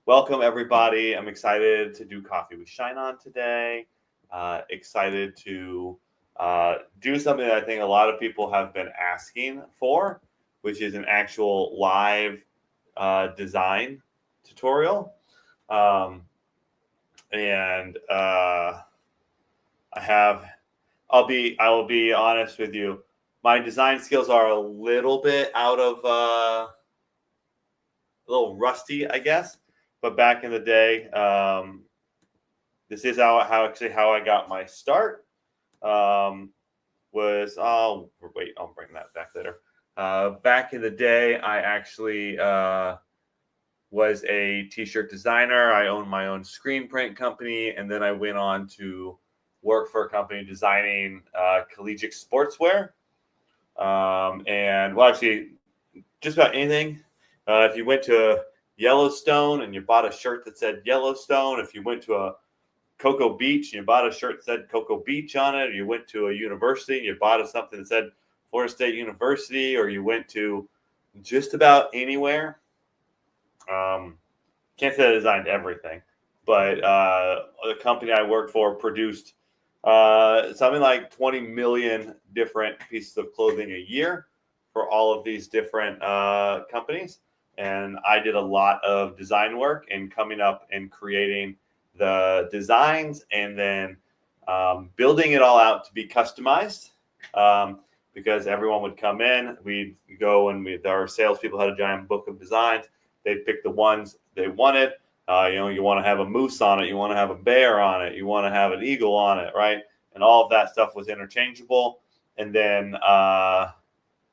welcome everybody. I'm excited to do Coffee with ShineOn today. Excited to do something that I think a lot of people have been asking for, which is an actual live design tutorial. I'll be honest with you. My design skills are a little bit a little rusty, I guess. But back in the day, this is how I got my start. I'll bring that back later. Back in the day, I actually was a t-shirt designer. I owned my own screen print company, and then I went on to work for a company designing collegiate sportswear. Actually, just about anything. If you went to Yellowstone and you bought a shirt that said Yellowstone, if you went to a Cocoa Beach and you bought a shirt that said Cocoa Beach on it, or you went to a university and you bought something that said Florida State University, or you went to just about anywhere. Can't say I designed everything, but the company I worked for produced something like 20 million different pieces of clothing a year for all of these different companies. And I did a lot of design work and coming up and creating the designs and then building it all out to be customized, because everyone would come in. We'd go and our salespeople had a giant book of designs. They'd pick the ones they wanted. You want to have a moose on it. You want to have a bear on it. You want to have an eagle on it, right? And all of that stuff was interchangeable. And then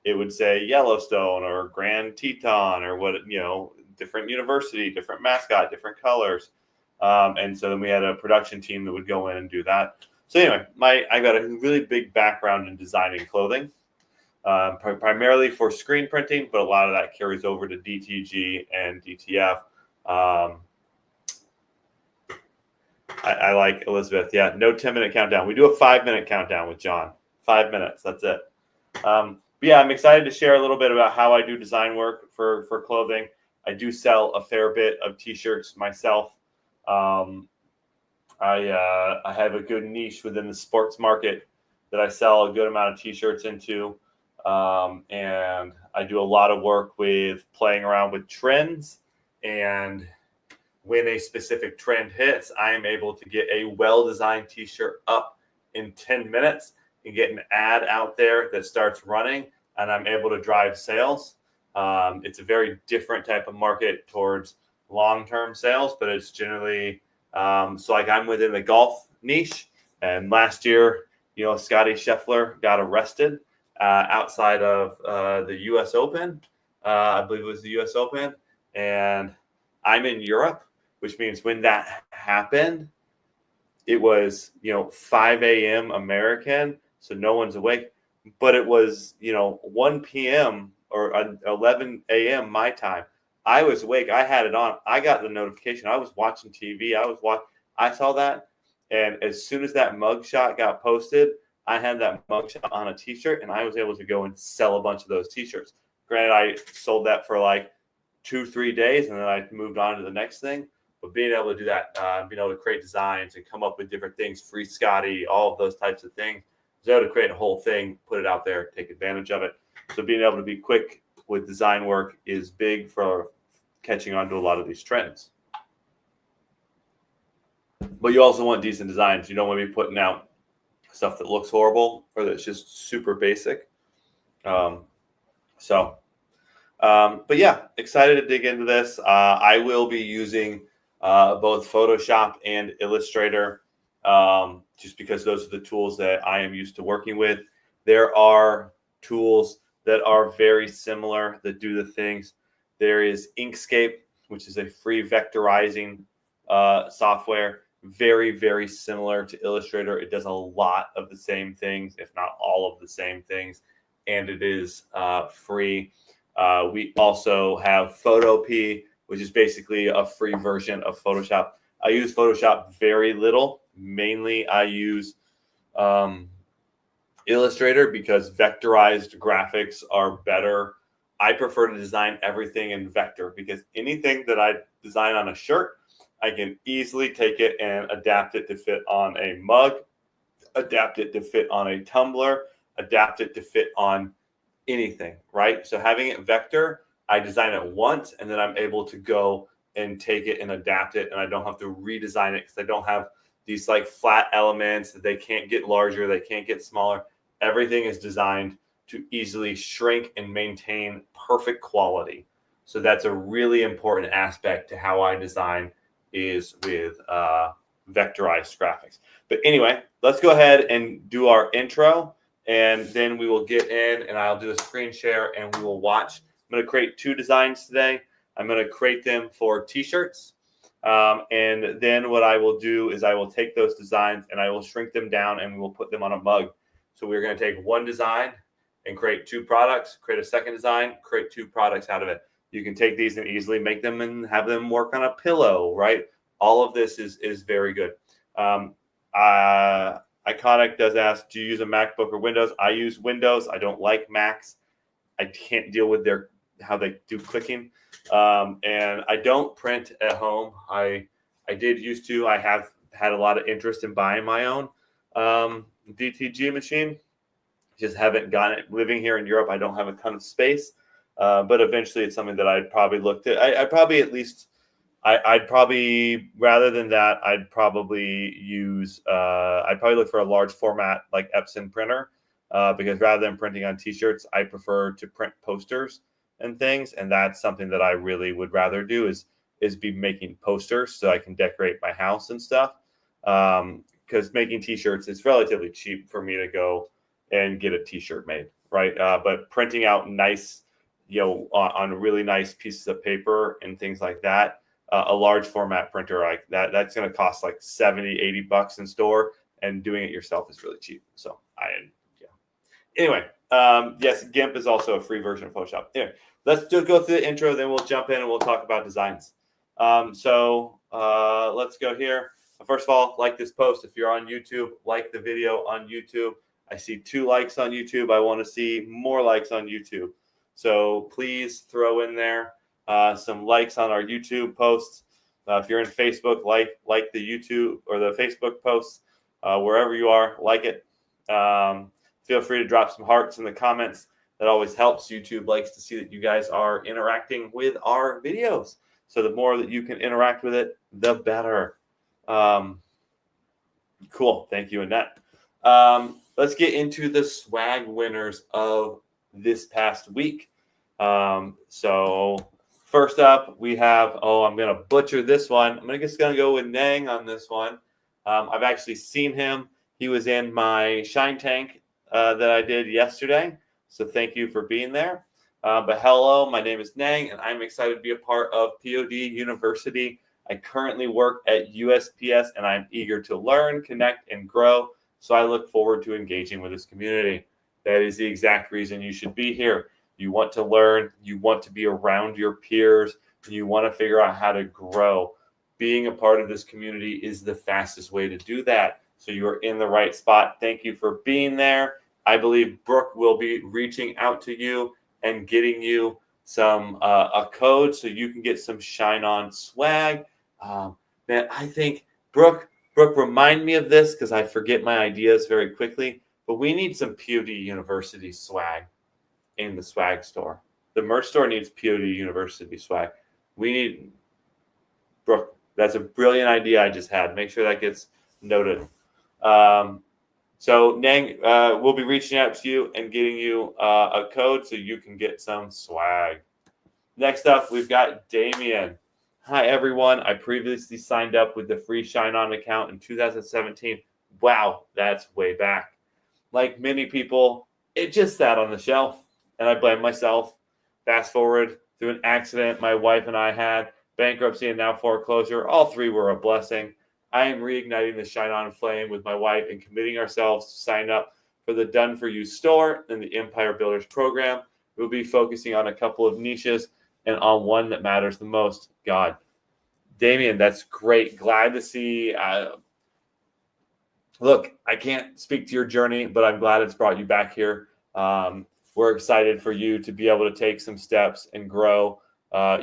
it would say Yellowstone or Grand Teton or different university, different mascot, different colors. And so then we had a production team that would go in and do that. So anyway, I got a really big background in designing clothing, primarily for screen printing, but a lot of that carries over to DTG and DTF. I like Elizabeth. Yeah, no 10-minute countdown. We do a 5-minute countdown with John. 5 minutes. That's it. I'm excited to share a little bit about how I do design work for clothing. I do sell a fair bit of t-shirts myself. I have a good niche within the sports market that I sell a good amount of t-shirts into. And I do a lot of work with playing around with trends. And when a specific trend hits, I am able to get a well-designed t-shirt up in 10 minutes and get an ad out there that starts running, and I'm able to drive sales. It's a very different type of market towards long-term sales, but it's generally I'm within the golf niche. And last year, Scotty Scheffler got arrested outside of the U.S. Open. I believe it was the U.S. Open, and I'm in Europe, which means when that happened, it was 5 a.m. American. So no one's awake, but it was, 1 p.m. or 11 a.m. my time. I was awake. I had it on. I got the notification. I was watching TV. I saw that. And as soon as that mugshot got posted, I had that mugshot on a t-shirt, and I was able to go and sell a bunch of those t-shirts. Granted, I sold that for like 2-3 days, and then I moved on to the next thing. But being able to do that, being able to create designs and come up with different things, free Scotty, all of those types of things, I was able to create a whole thing, put it out there, take advantage of it. So being able to be quick with design work is big for catching on to a lot of these trends. But you also want decent designs. You don't want to be putting out stuff that looks horrible or that's just super basic. Excited to dig into this. I will be using both Photoshop and Illustrator, just because those are the tools that I am used to working with. There are tools that are very similar that do the things. There is Inkscape, which is a free vectorizing software, very, very similar to Illustrator. It does a lot of the same things, if not all of the same things, and it is free. We also have Photopea, which is basically a free version of Photoshop. I use Photoshop very little. Mainly, I use Illustrator because vectorized graphics are better. I prefer to design everything in vector because anything that I design on a shirt, I can easily take it and adapt it to fit on a mug, adapt it to fit on a tumbler, adapt it to fit on anything, right? So having it vector, I design it once and then I'm able to go and take it and adapt it, and I don't have to redesign it because I don't have these like flat elements that they can't get larger, they can't get smaller. Everything is designed to easily shrink and maintain perfect quality. So that's a really important aspect to how I design, is with vectorized graphics. But anyway, let's go ahead and do our intro, and then we will get in and I'll do a screen share and we will watch. I'm going to create 2 designs today. I'm going to create them for t-shirts. And then what I will do is I will take those designs and I will shrink them down and we will put them on a mug. So we're going to take one design and create 2 products, create a second design, create 2 products out of it. You can take these and easily make them and have them work on a pillow, right? All of this is very good. Iconic does ask, do you use a MacBook or Windows? I use Windows. I don't like Macs. I can't deal with how they do clicking. And I don't print at home. I did used to. I have had a lot of interest in buying my own DTG machine. Just haven't gotten it. Living here in Europe, I don't have a ton of space. But eventually it's something that I'd probably look at. I'd probably rather than that, I'd probably use, I'd probably look for a large format like Epson printer, because rather than printing on t-shirts, I prefer to print posters and things. And that's something that I really would rather do is be making posters so I can decorate my house and stuff. Because making t-shirts, it's relatively cheap for me to go and get a t-shirt made, right? But printing out nice, on really nice pieces of paper and things like that, a large format printer like that's going to cost like $70-$80 in store, and doing it yourself is really cheap. So anyway, yes, GIMP is also a free version of Photoshop. Anyway, let's go through the intro, then we'll jump in and we'll talk about designs. So let's go here. First of all, like this post. If you're on YouTube, like the video on YouTube. I see 2 likes on YouTube. I want to see more likes on YouTube. So please throw in there some likes on our YouTube posts. If you're in Facebook, like the YouTube or the Facebook posts, wherever you are, like it. Feel free to drop some hearts in the comments. That always helps. YouTube likes to see that you guys are interacting with our videos. So the more that you can interact with it, the better. Cool. Thank you, Annette. Let's get into the swag winners of this past week. So first up, we have, I'm going to butcher this one. I'm just going to go with Nang on this one. I've actually seen him. He was in my Shine Tank that I did yesterday. So thank you for being there. But hello, my name is Nang, and I'm excited to be a part of POD University. I currently work at USPS, and I'm eager to learn, connect, and grow. So I look forward to engaging with this community. That is the exact reason you should be here. You want to learn, you want to be around your peers, and you want to figure out how to grow. Being a part of this community is the fastest way to do that. So you're in the right spot. Thank you for being there. I believe Brooke will be reaching out to you and getting you some a code so you can get some ShineOn swag. Man, I think Brooke, remind me of this because I forget my ideas very quickly. But we need some POD University swag in the swag store. The merch store needs POD University swag. We need, Brooke, that's a brilliant idea I just had. Make sure that gets noted. So Nang, we'll be reaching out to you and getting you a code so you can get some swag. Next up, we've got Damien. Hi, everyone. I previously signed up with the free ShineOn account in 2017. Wow, that's way back. Like many people, it just sat on the shelf, and I blame myself. Fast forward through an accident my wife and I had, bankruptcy, and now foreclosure. All 3 were a blessing. I am reigniting the ShineOn flame with my wife and committing ourselves to sign up for the Done For You store and the Empire Builders program. We'll be focusing on a couple of niches and on one that matters the most, God. Damien, that's great. Glad to see. Look, I can't speak to your journey, but I'm glad it's brought you back here. We're excited for you to be able to take some steps and grow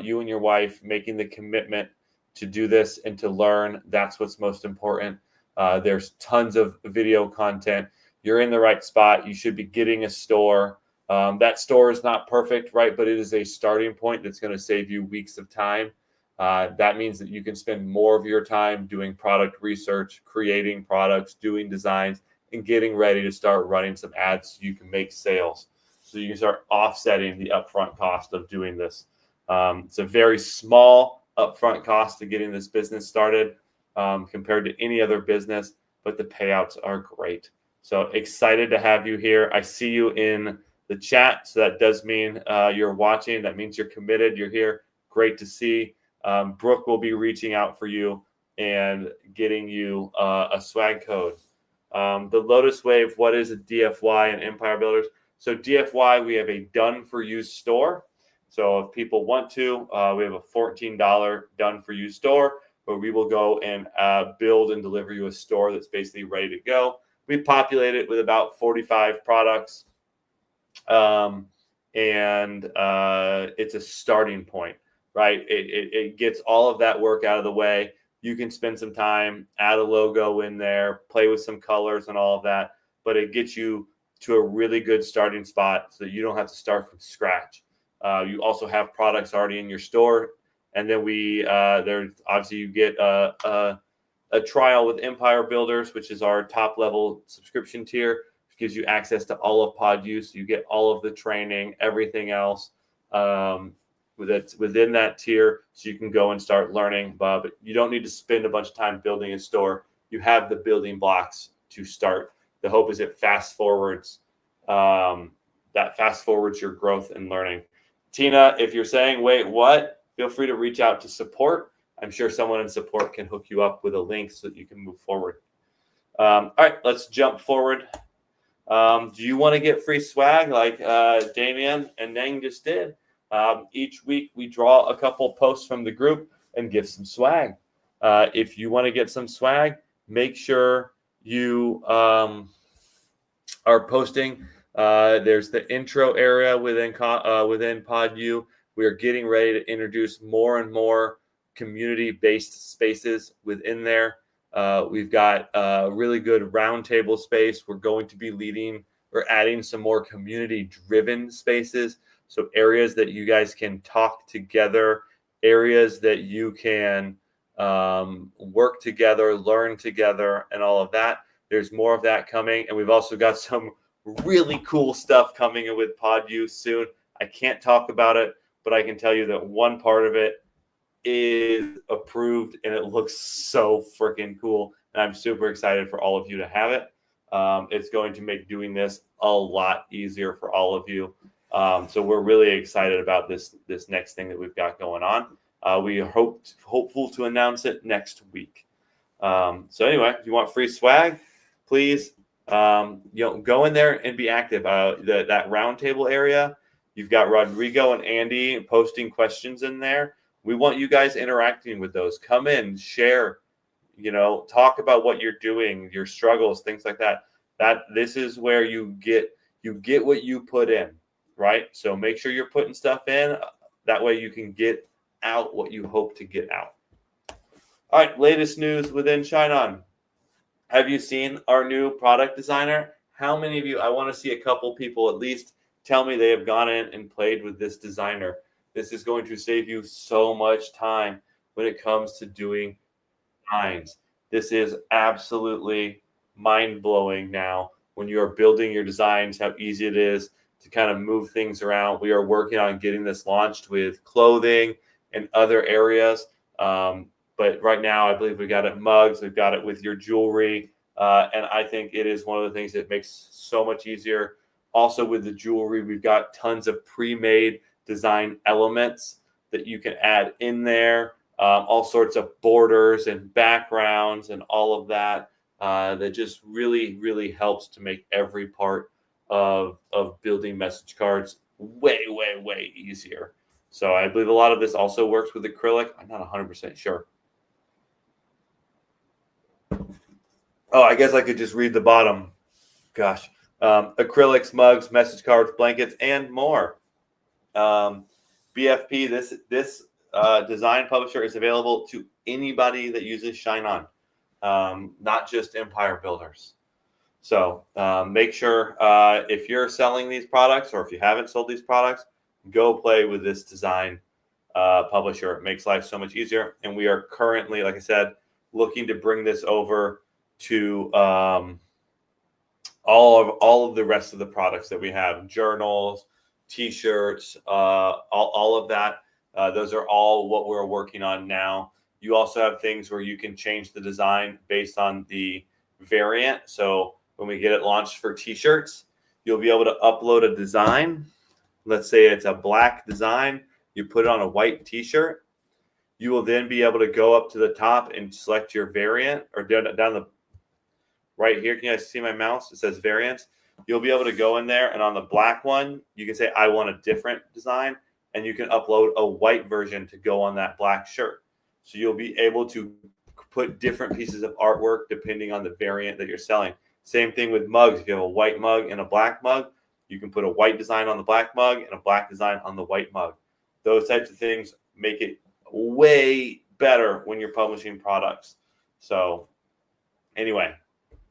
you and your wife making the commitment to do this and to learn. That's what's most important. There's tons of video content. You're in the right spot. You should be getting a store. That store is not perfect, right? But it is a starting point that's going to save you weeks of time. That means that you can spend more of your time doing product research, creating products, doing designs, and getting ready to start running some ads so you can make sales. So you can start offsetting the upfront cost of doing this. It's a very small upfront cost to getting this business started compared to any other business, but the payouts are great. So excited to have you here. I see you in the chat. So that does mean you're watching. That means you're committed. You're here. Great to see. Brooke will be reaching out for you and getting you a swag code. The Lotus Wave, what is a DFY and Empire Builders? So DFY, we have a done for you store. So if people want to, we have a $14 done for you store where we will go and build and deliver you a store that's basically ready to go. We populate it with about 45 products. And it's a starting point, right? It gets all of that work out of the way. You can spend some time, add a logo in there, play with some colors and all of that, but it gets you to a really good starting spot so that you don't have to start from scratch. You also have products already in your store. And then there's obviously you get a trial with Empire Builders, which is our top level subscription tier, which gives you access to all of Pod Use. You get all of the training, everything else that's within that tier, so you can go and start learning. But you don't need to spend a bunch of time building a store. You have the building blocks to start. The hope is it fast forwards your growth and learning. Tina, if you're saying, wait, what? Feel free to reach out to support. I'm sure someone in support can hook you up with a link so that you can move forward. All right, let's jump forward. Do you want to get free swag like Damien and Nang just did? Each week we draw a couple posts from the group and give some swag. If you want to get some swag, make sure you are posting. There's the intro area within PodU. We are getting ready to introduce more and more community-based spaces within there. We've got a really good roundtable space. We're going to be adding some more community-driven spaces. So areas that you guys can talk together, areas that you can work together, learn together, and all of that. There's more of that coming. And we've also got some really cool stuff coming in with PodU soon. I can't talk about it, but I can tell you that one part of it is approved and it looks so freaking cool. And I'm super excited for all of you to have it. It's going to make doing this a lot easier for all of you. So we're really excited about this next thing that we've got going on. We are hopeful to announce it next week. So anyway, if you want free swag, please go in there and be active. That roundtable area, you've got Rodrigo and Andy posting questions in there. We want you guys interacting with those. Come in, share, talk about what you're doing, your struggles, things like that. This is where you get what you put in, right? So make sure you're putting stuff in. That way you can get out what you hope to get out. All right, latest news within ShineOn. Have you seen our new product designer? How many of you, I want to see a couple people at least tell me they have gone in and played with this designer. This is going to save you so much time when it comes to doing designs. This is absolutely mind-blowing now when you are building your designs, how easy it is to kind of move things around. We are working on getting this launched with clothing and other areas. But right now, I believe we got it mugs. We've got it with your jewelry. And I think it is one of the things that makes so much easier. Also with the jewelry, we've got tons of pre-made design elements that you can add in there. All sorts of borders and backgrounds and all of that. That just really, really helps to make every part of building message cards way, way, way easier. So I believe a lot of this also works with acrylic. I'm not 100% sure. Oh, I guess I could just read the bottom. Gosh. Acrylics, mugs, message cards, blankets, and more. BFP, this design publisher is available to anybody that uses ShineOn, not just empire builders. So make sure if you're selling these products or if you haven't sold these products, go play with this design publisher. It makes life so much easier. And we are currently, like I said, looking to bring this over to all of the rest of the products that we have: journals, T-shirts, all of that. Those are all what we're working on now. You also have things where you can change the design based on the variant. So when we get it launched for T-shirts, you'll be able to upload a design. Let's say it's a black design. You put it on a white T-shirt. You will then be able to go up to the top and select your variant, or down the right here. Can you guys see my mouse? It says variants. You'll be able to go in there, and on the black one, you can say, I want a different design, and you can upload a white version to go on that black shirt. So you'll be able to put different pieces of artwork depending on the variant that you're selling. Same thing with mugs. If you have a white mug and a black mug, you can put a white design on the black mug and a black design on the white mug. Those types of things make it way better when you're publishing products. So anyway,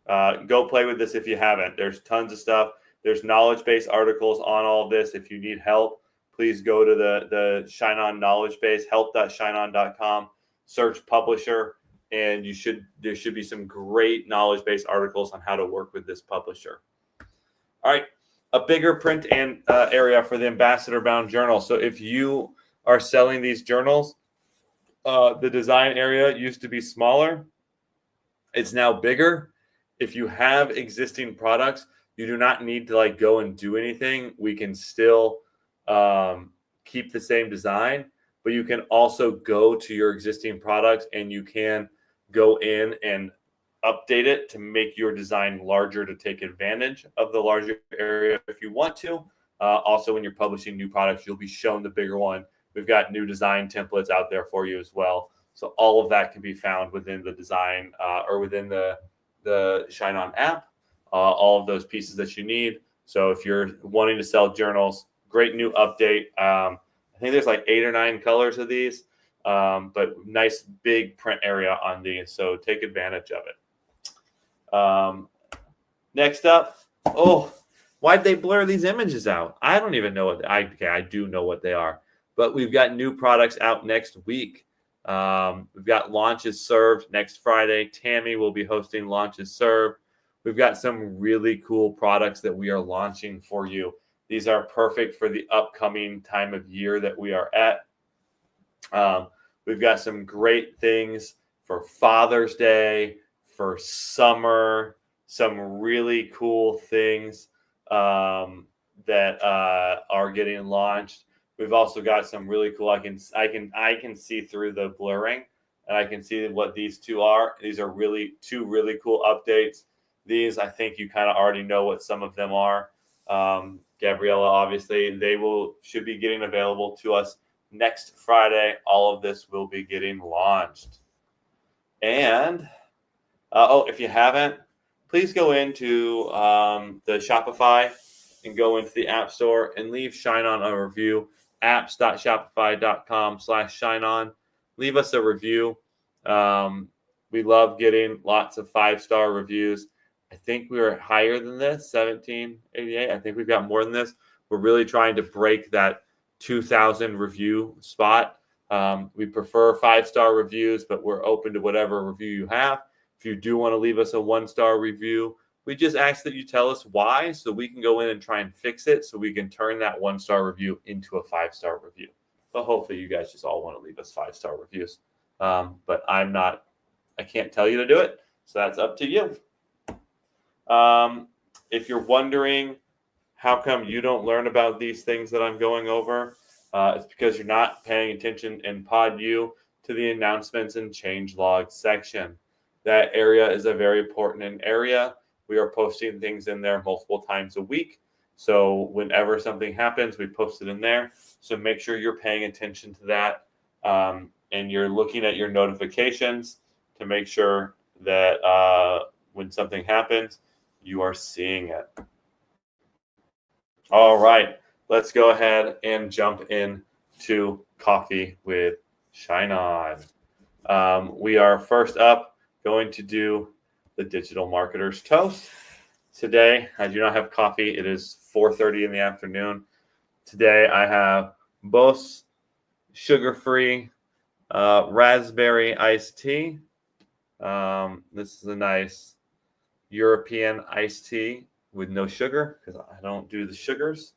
go play with this if you haven't. There's tons of stuff. There's knowledge base articles on all of this. If you need help, please go to the ShineOn knowledge base, help.shineon.com, search publisher, and there should be some great knowledge base articles on how to work with this publisher. All right, a bigger print and area for the ambassador bound journal. So if you are selling these journals, the design area used to be smaller. It's now bigger. If you have existing products, you do not need to go and do anything. We can still keep the same design, but you can also go to your existing products and you can go in and update it to make your design larger to take advantage of the larger area if you want to. Also, when you're publishing new products, you'll be shown the bigger one. We've got new design templates out there for you as well. So all of that can be found within the design or within the ShineOn app, all of those pieces that you need. So if you're wanting to sell journals, great new update. I think there's 8 or 9 colors of these, but nice big print area on these. So take advantage of it. Next up, why'd they blur these images out? I don't even know what I do know what they are, but we've got new products out next week. We've got Launches Served next Friday. Tammy will be hosting Launches Served. We've got some really cool products that we are launching for you. These are perfect for the upcoming time of year that we are at. We've got some great things for Father's Day, for summer, some really cool things that are getting launched. We've also got some really cool. I can see through the blurring, and I can see what these two are. These are two really cool updates. These, I think you kind of already know what some of them are. Gabriella, obviously, should be getting available to us next Friday. All of this will be getting launched. And if you haven't, please go into the Shopify and go into the App Store and leave ShineOn a review. apps.shopify.com/ShineOn. Leave us a review. We love getting lots of 5-star reviews. I think we were higher than this, 1788. I think we've got more than this. We're really trying to break that 2,000 review spot. We prefer 5-star reviews, but we're open to whatever review you have. If you do want to leave us a 1-star review, we just ask that you tell us why so we can go in and try and fix it so we can turn that 1-star review into a 5-star review. But hopefully you guys just all want to leave us 5-star reviews. But I can't tell you to do it. So that's up to you. If you're wondering how come you don't learn about these things that I'm going over, it's because you're not paying attention in PodU to the announcements and changelog section. That area is a very important area. We are posting things in there multiple times a week. So whenever something happens, we post it in there. So make sure you're paying attention to that. And you're looking at your notifications to make sure that when something happens, you are seeing it. All right, let's go ahead and jump in to Coffee with ShineOn. We are first up going to do the Digital Marketer's Toast. Today, I do not have coffee. It is 4:30 in the afternoon. Today, I have Boss sugar-free raspberry iced tea. This is a nice European iced tea with no sugar because I don't do the sugars.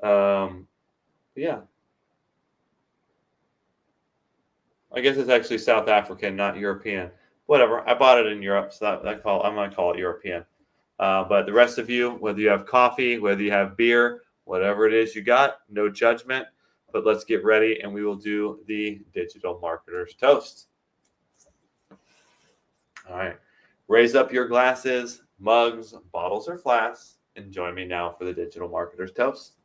Yeah. I guess it's actually South African, not European. Whatever. I bought it in Europe, so I'm going to call it European. But the rest of you, whether you have coffee, whether you have beer, whatever it is you got, no judgment. But let's get ready, and we will do the Digital Marketer's Toast. All right. Raise up your glasses, mugs, bottles, or flasks, and join me now for the Digital Marketer's Toast.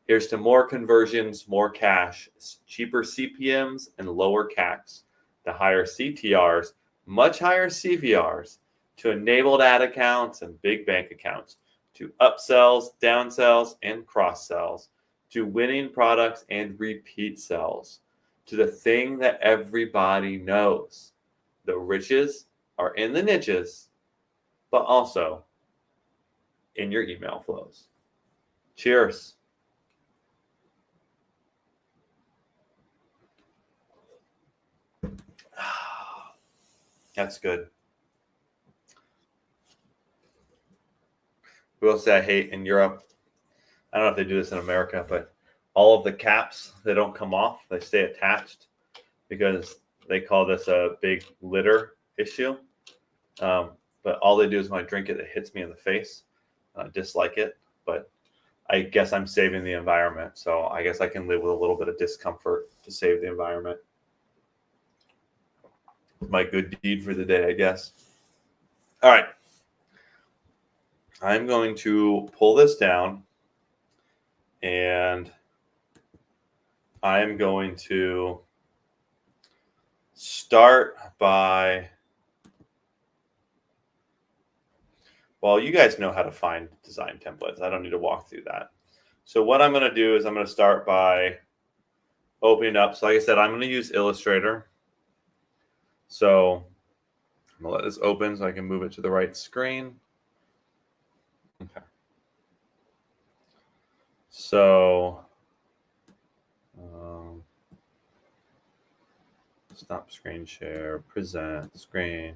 Here's to more conversions, more cash, cheaper CPMs, and lower CACs, to higher CTRs, much higher CVRs, to enabled ad accounts and big bank accounts, to upsells, downsells, and cross-sells, to winning products and repeat sells, to the thing that everybody knows. The riches are in the niches, but also in your email flows. Cheers. That's good. We will say I hate in Europe. I don't know if they do this in America, but all of the caps, they don't come off. They stay attached because they call this a big litter issue. But all they do is when I drink it, it hits me in the face. I dislike it, but I guess I'm saving the environment. So I guess I can live with a little bit of discomfort to save the environment. My good deed for the day, I guess. All right. I'm going to pull this down, and I'm going to start by, well, you guys know how to find design templates. I don't need to walk through that. So what I'm going to do is I'm going to start by opening up. So like I said, I'm going to use Illustrator. So I'm going to let this open so I can move it to the right screen. Okay. So stop screen share, present screen.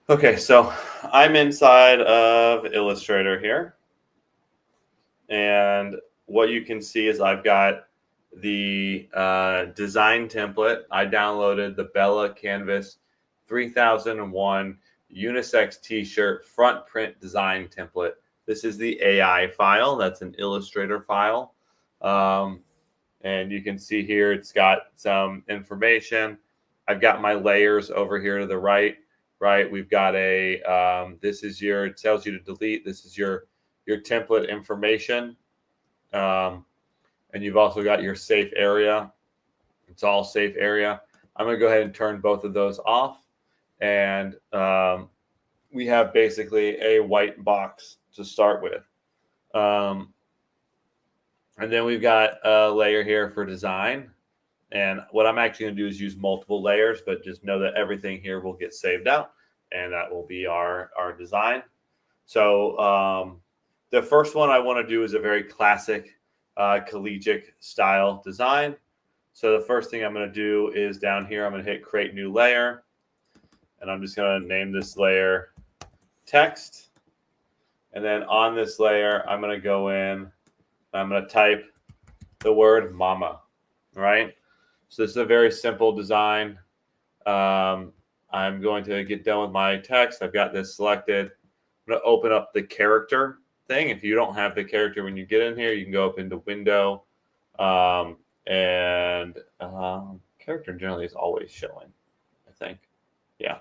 Okay, so I'm inside of Illustrator here. And what you can see is I've got the design template. I downloaded the Bella Canvas 3001 unisex t-shirt front print design template. This is the AI file. That's an Illustrator file. And you can see here it's got some information. I've got my layers over here to the right. We've got a, this is your, it tells you to delete. This is your template information. And you've also got your safe area. It's all safe area. I'm going to go ahead and turn both of those off. And we have basically a white box to start with. And then we've got a layer here for design. And what I'm actually going to do is use multiple layers, but just know that everything here will get saved out. And that will be our design. So the first one I want to do is a very classic collegiate style design. So the first thing I'm going to do is down here, I'm going to hit create new layer. And I'm just going to name this layer text. And then on this layer, I'm going to go in, I'm going to type the word mama, right? So this is a very simple design. I'm going to get done with my text. I've got this selected. I'm going to open up the character thing. If you don't have the character when you get in here, you can go up into window. Character generally is always showing, I think. Yeah,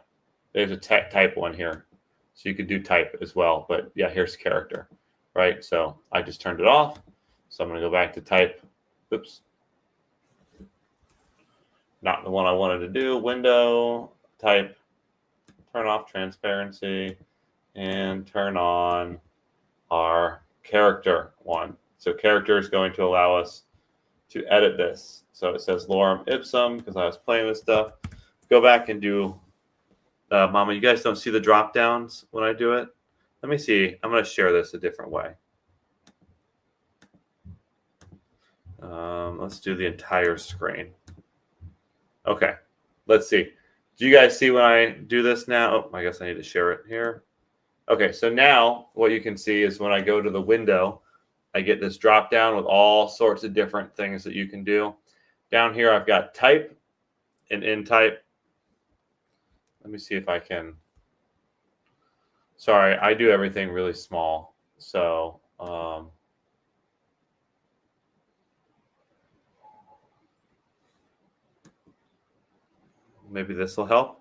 there's a type one here. So you could do type as well. But yeah, here's character, right? So I just turned it off. So I'm going to go back to type. Oops. Not the one I wanted to do. Window, type, turn off transparency, and turn on our character one. So character is going to allow us to edit this. So it says lorem ipsum because I was playing with stuff. Go back and do Mama. You guys don't see the drop downs when I do it? Let me see. I'm going to share this a different way. Let's do the entire screen. Okay, let's see. Do you guys see when I do this now? Oh, I guess I need to share it here. Okay, so now what you can see is when I go to the window, I get this drop down with all sorts of different things that you can do. Down here, I've got type and in type. Let me see if I can. Sorry, I do everything really small. So maybe this will help.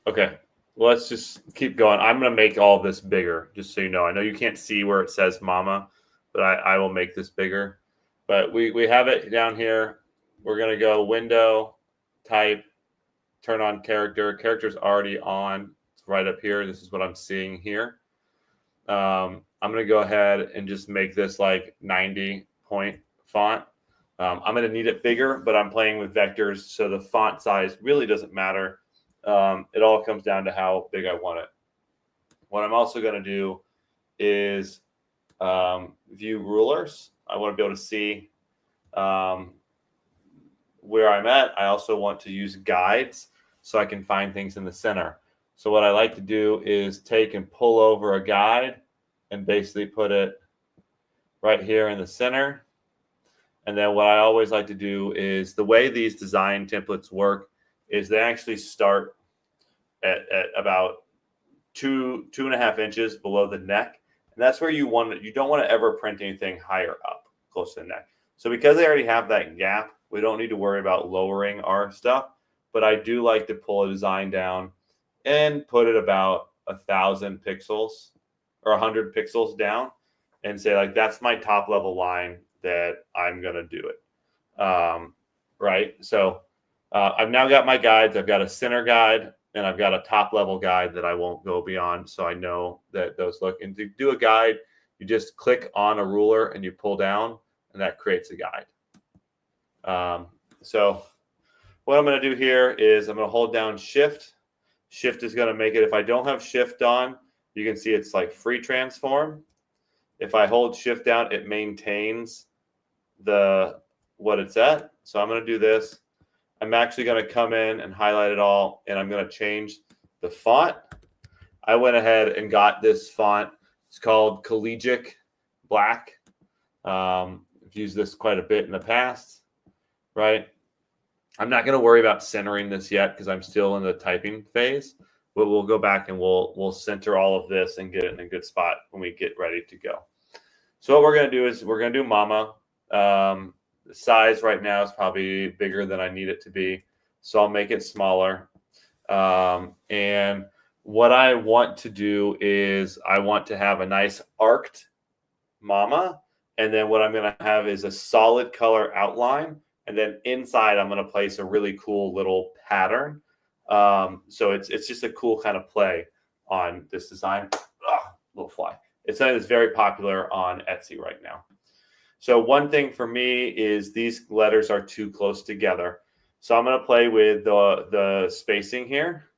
Okay, let's just keep going. I'm going to make all of this bigger, just so you know. I know you can't see where it says mama, but I will make this bigger. But we have it down here. We're going to go window, type, turn on character. Character's already on. It's right up here. This is what I'm seeing here. I'm going to go ahead and just make this like 90-point font. I'm going to need it bigger, but I'm playing with vectors, so the font size really doesn't matter. It all comes down to how big I want it. What I'm also going to do is view rulers. I want to be able to see where I'm at. I also want to use guides so I can find things in the center. So what I like to do is take and pull over a guide and basically put it right here in the center. And then what I always like to do is the way these design templates work is they actually start at about 2.5 inches below the neck. And that's where you don't want to ever print anything higher up close to the neck. So because they already have that gap, we don't need to worry about lowering our stuff. But I do like to pull a design down and put it about 1,000 pixels or 100 pixels down and say like, that's my top level line that I'm going to do it. Right. So I've now got my guides. I've got a center guide and I've got a top level guide that I won't go beyond. So I know that those look, and to do a guide, you just click on a ruler and you pull down and that creates a guide. So what I'm going to do here is I'm going to hold down shift. Shift is going to make it, if I don't have shift on, you can see it's like free transform. If I hold shift down, it maintains what it's at. So I'm going to do this. I'm actually going to come in and highlight it all, and I'm going to change the font. I went ahead and got this font. It's called Collegiate Black. I've used this quite a bit in the past, right? I'm not going to worry about centering this yet because I'm still in the typing phase, but we'll go back and we'll center all of this and get it in a good spot when we get ready to go. So what we're going to do is we're going to do mama. The size right now is probably bigger than I need it to be, so I'll make it smaller. And what I want to do is I want to have a nice arced mama, and then what I'm going to have is a solid color outline, and then inside I'm going to place a really cool little pattern. So it's just a cool kind of play on this design. Little fly. It's something that's very popular on Etsy right now. So one thing for me is these letters are too close together. So I'm going to play with the spacing here.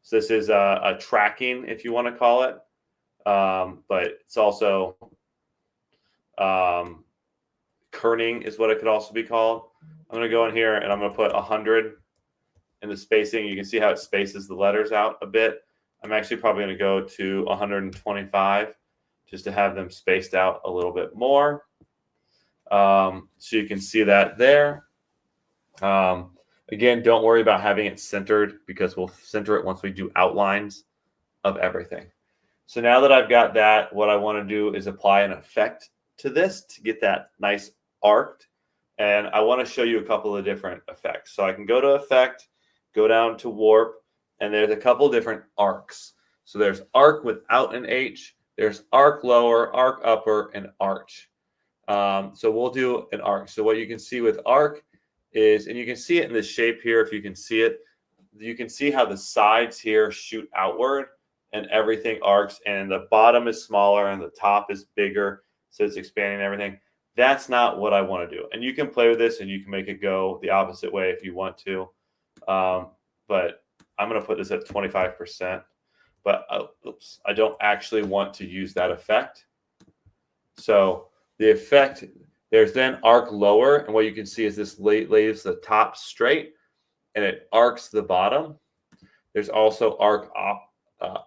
So this is a tracking, if you want to call it. But it's also kerning is what it could also be called. I'm going to go in here and I'm going to put 100 in the spacing. You can see how it spaces the letters out a bit. I'm actually probably going to go to 125 just to have them spaced out a little bit more. So you can see that there. Again, don't worry about having it centered because we'll center it once we do outlines of everything. So now that I've got that, what I want to do is apply an effect to this to get that nice arced. And I want to show you a couple of different effects. So I can go to effect, go down to warp, and there's a couple different arcs. So there's arc without an H, there's arc lower, arc upper, and arch. So we'll do an arc. So what you can see with arc is, and you can see it in this shape here if you can see it, you can see how the sides here shoot outward and everything arcs, and the bottom is smaller and the top is bigger. So it's expanding everything. That's not what I want to do. And you can play with this and you can make it go the opposite way if you want to. But I'm going to put this at 25%. But oops, I don't actually want to use that effect. So the effect, there's then arc lower. And what you can see is this lays the top straight and it arcs the bottom. There's also arc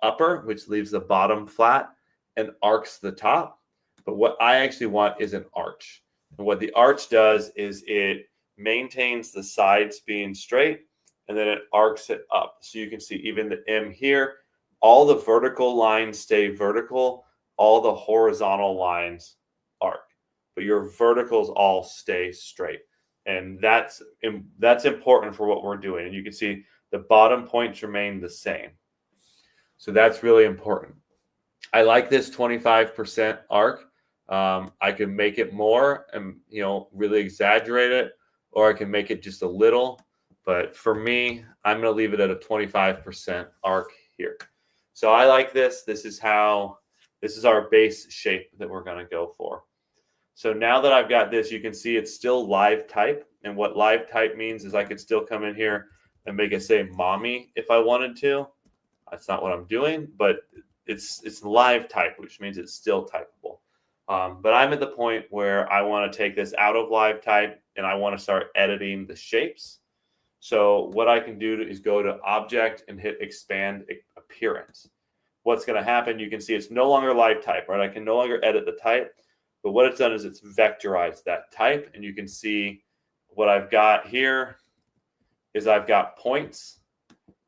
upper, which leaves the bottom flat and arcs the top. But what I actually want is an arch. And what the arch does is it maintains the sides being straight and then it arcs it up. So you can see even the M here, all the vertical lines stay vertical, all the horizontal lines arc, but your verticals all stay straight. And that's important for what we're doing. And you can see the bottom points remain the same. So that's really important. I like this 25% arc. I can make it more and, really exaggerate it, or I can make it just a little. But for me, I'm going to leave it at a 25% arc here. So I like this. This is our base shape that we're going to go for. So now that I've got this, you can see it's still live type. And what live type means is I could still come in here and make it say mommy if I wanted to. That's not what I'm doing, but it's live type, which means it's still typable. But I'm at the point where I want to take this out of live type and I want to start editing the shapes. So what I can do is go to object and hit expand appearance. What's going to happen, you can see it's no longer live type, right? I can no longer edit the type, but what it's done is it's vectorized that type. And you can see what I've got here is I've got points,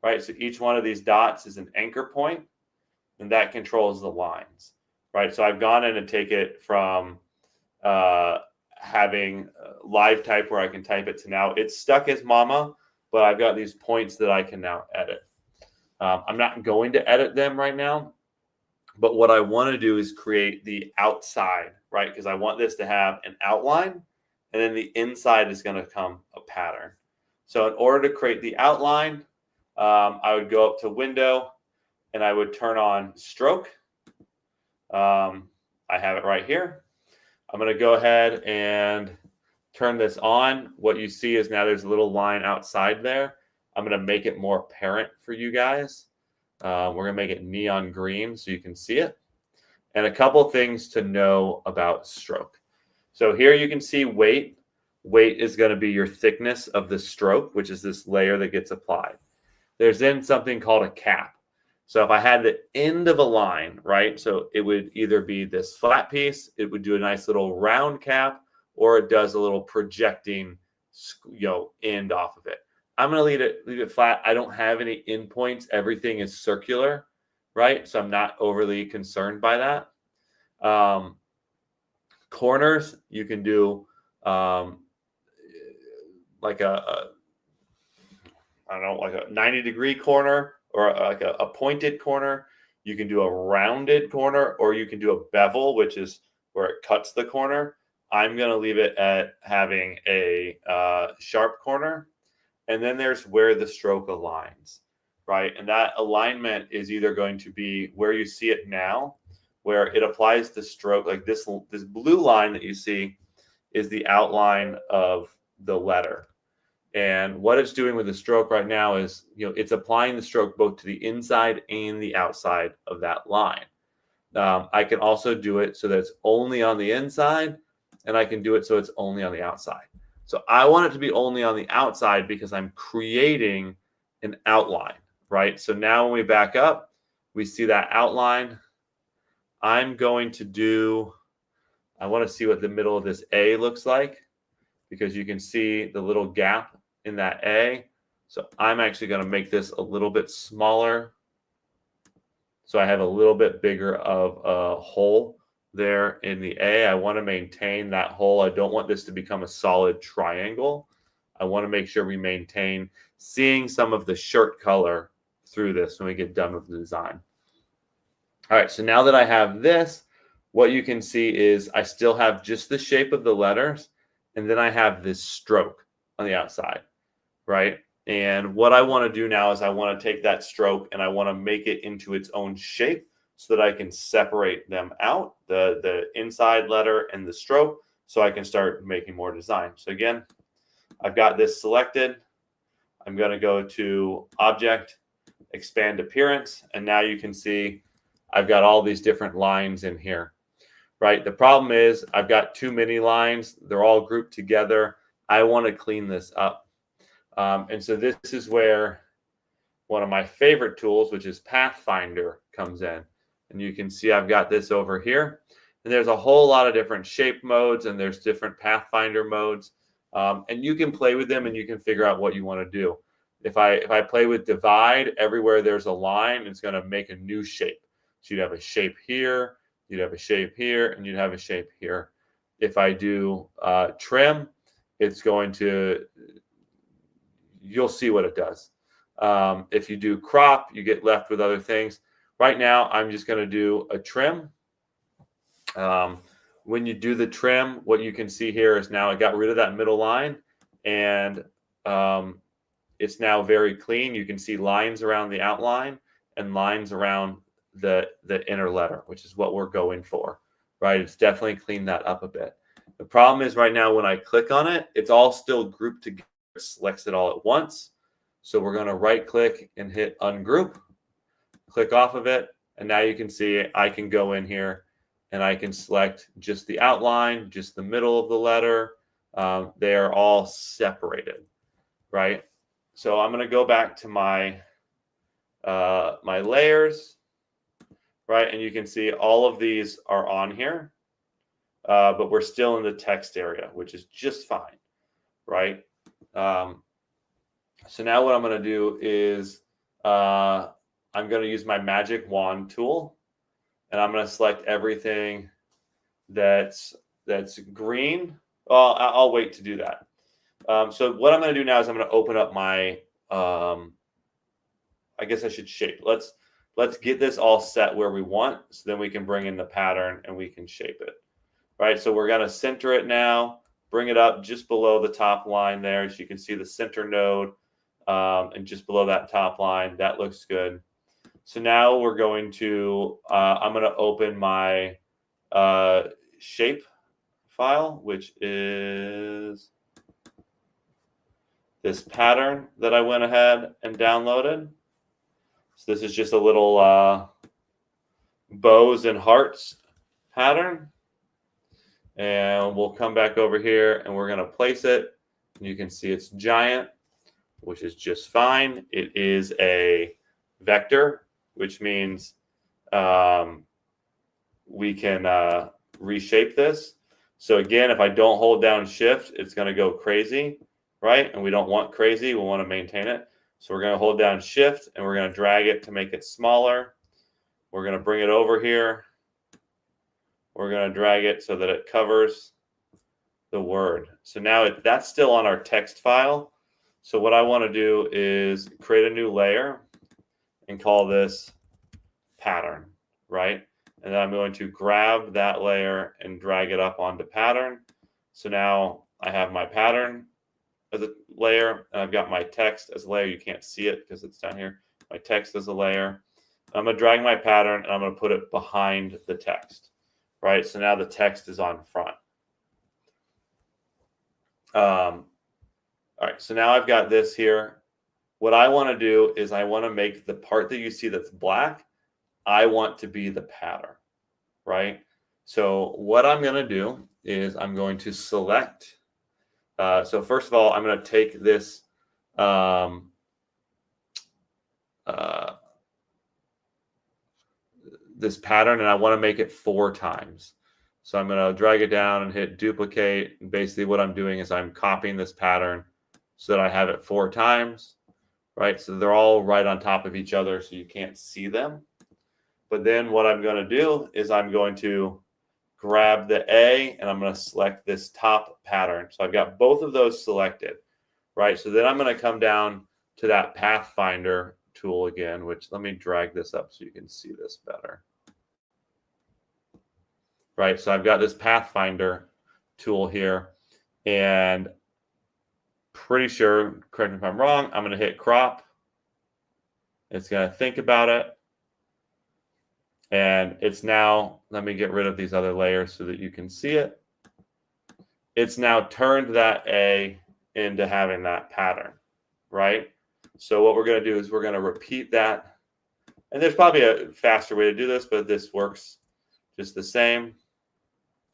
right? So each one of these dots is an anchor point, and that controls the lines, right? So I've gone in and take it from having live type where I can type it to now it's stuck as mama, but I've got these points that I can now edit. I'm not going to edit them right now, but what I want to do is create the outside, right? Because I want this to have an outline, and then the inside is going to come a pattern. So in order to create the outline, I would go up to window and I would turn on stroke. I have it right here. I'm going to go ahead and turn this on. What you see is now there's a little line outside there. I'm going to make it more apparent for you guys. We're going to make it neon green so you can see it. And a couple things to know about stroke. So here you can see weight. Weight is going to be your thickness of the stroke, which is this layer that gets applied. There's then something called a cap. So if I had the end of a line, right? So it would either be this flat piece, it would do a nice little round cap, or it does a little projecting, end off of it. I'm going to leave it flat. I don't have any endpoints. Everything is circular, right? So I'm not overly concerned by that. Corners, you can do like a 90-degree corner, or like a pointed corner. You can do a rounded corner, or you can do a bevel, which is where it cuts the corner. I'm going to leave it at having a sharp corner. And then there's where the stroke aligns, right? And that alignment is either going to be where you see it now, where it applies the stroke, like this blue line that you see is the outline of the letter. And what it's doing with the stroke right now is, it's applying the stroke both to the inside and the outside of that line. I can also do it so that it's only on the inside, and I can do it so it's only on the outside. So I want it to be only on the outside because I'm creating an outline, right? So now when we back up, we see that outline. I'm going to I want to see what the middle of this A looks like, because you can see the little gap in that A. So I'm actually going to make this a little bit smaller, so I have a little bit bigger of a hole there in the A. I want to maintain that hole. I don't want this to become a solid triangle. I want to make sure we maintain seeing some of the shirt color through this when we get done with the design. All right, so now that I have this, what you can see is I still have just the shape of the letters, and then I have this stroke on the outside, right? And what I want to do now is I want to take that stroke and I want to make it into its own shape so that I can separate them out, the inside letter and the stroke, so I can start making more design. So again, I've got this selected. I'm going to go to Object, Expand Appearance, and now you can see I've got all these different lines in here, right? The problem is I've got too many lines. They're all grouped together. I want to clean this up. And so this is where one of my favorite tools, which is Pathfinder, comes in. And you can see I've got this over here. And there's a whole lot of different shape modes, and there's different Pathfinder modes. And you can play with them and you can figure out what you want to do. If I play with divide, everywhere there's a line, it's going to make a new shape. So you'd have a shape here, you'd have a shape here, and you'd have a shape here. If I do trim, it's going to, you'll see what it does. If you do crop, you get left with other things. Right now, I'm just going to do a trim. When you do the trim, what you can see here is now I got rid of that middle line, and it's now very clean. You can see lines around the outline and lines around the inner letter, which is what we're going for, right? It's definitely cleaned that up a bit. The problem is right now when I click on it, it's all still grouped together. It selects it all at once. So we're going to right click and hit ungroup, click off of it, and now you can see I can go in here and I can select just the outline, just the middle of the letter. They are all separated, right? So I'm going to go back to my my layers, right? And you can see all of these are on here, but we're still in the text area, which is just fine, right? So now what I'm going to do is I'm going to use my magic wand tool, and I'm going to select everything that's green. Well, I'll wait to do that. So what I'm going to do now is I'm going to open up my, I guess I should shape. Let's get this all set where we want, so then we can bring in the pattern and we can shape it, right? So we're going to center it now, bring it up just below the top line there. So you can see the center node, and just below that top line, that looks good. So now we're going to, I'm going to open my shape file, which is this pattern that I went ahead and downloaded. So this is just a little bows and hearts pattern. And we'll come back over here and we're going to place it. You can see it's giant, which is just fine. It is a vector, which means we can reshape this. So again, if I don't hold down shift, it's going to go crazy, right? And we don't want crazy. We want to maintain it. So we're going to hold down shift and we're going to drag it to make it smaller. We're going to bring it over here. We're going to drag it so that it covers the word. So now that's still on our text file. So what I want to do is create a new layer and call this pattern, right? And then I'm going to grab that layer and drag it up onto pattern. So now I have my pattern as a layer, and I've got my text as a layer. You can't see it because it's down here. My text as a layer. I'm going to drag my pattern and I'm going to put it behind the text, right? So now the text is on front. All right, so now I've got this here. What I want to do is I want to make the part that you see that's black, I want to be the pattern, right? So what I'm going to do is I'm going to select. So first of all, I'm going to take this this pattern and I want to make it 4 times. So I'm going to drag it down and hit duplicate. And basically what I'm doing is I'm copying this pattern so that I have it 4 times, right? So they're all right on top of each other so you can't see them. But then what I'm going to do is I'm going to grab the A and I'm going to select this top pattern. So I've got both of those selected, right? So then I'm going to come down to that Pathfinder tool again, which let me drag this up so you can see this better. Right, so I've got this Pathfinder tool here, and pretty sure, correct me if I'm wrong, I'm going to hit crop. It's going to think about it. And it's now, let me get rid of these other layers so that you can see it. It's now turned that A into having that pattern, right? So what we're going to do is we're going to repeat that. And there's probably a faster way to do this, but this works just the same.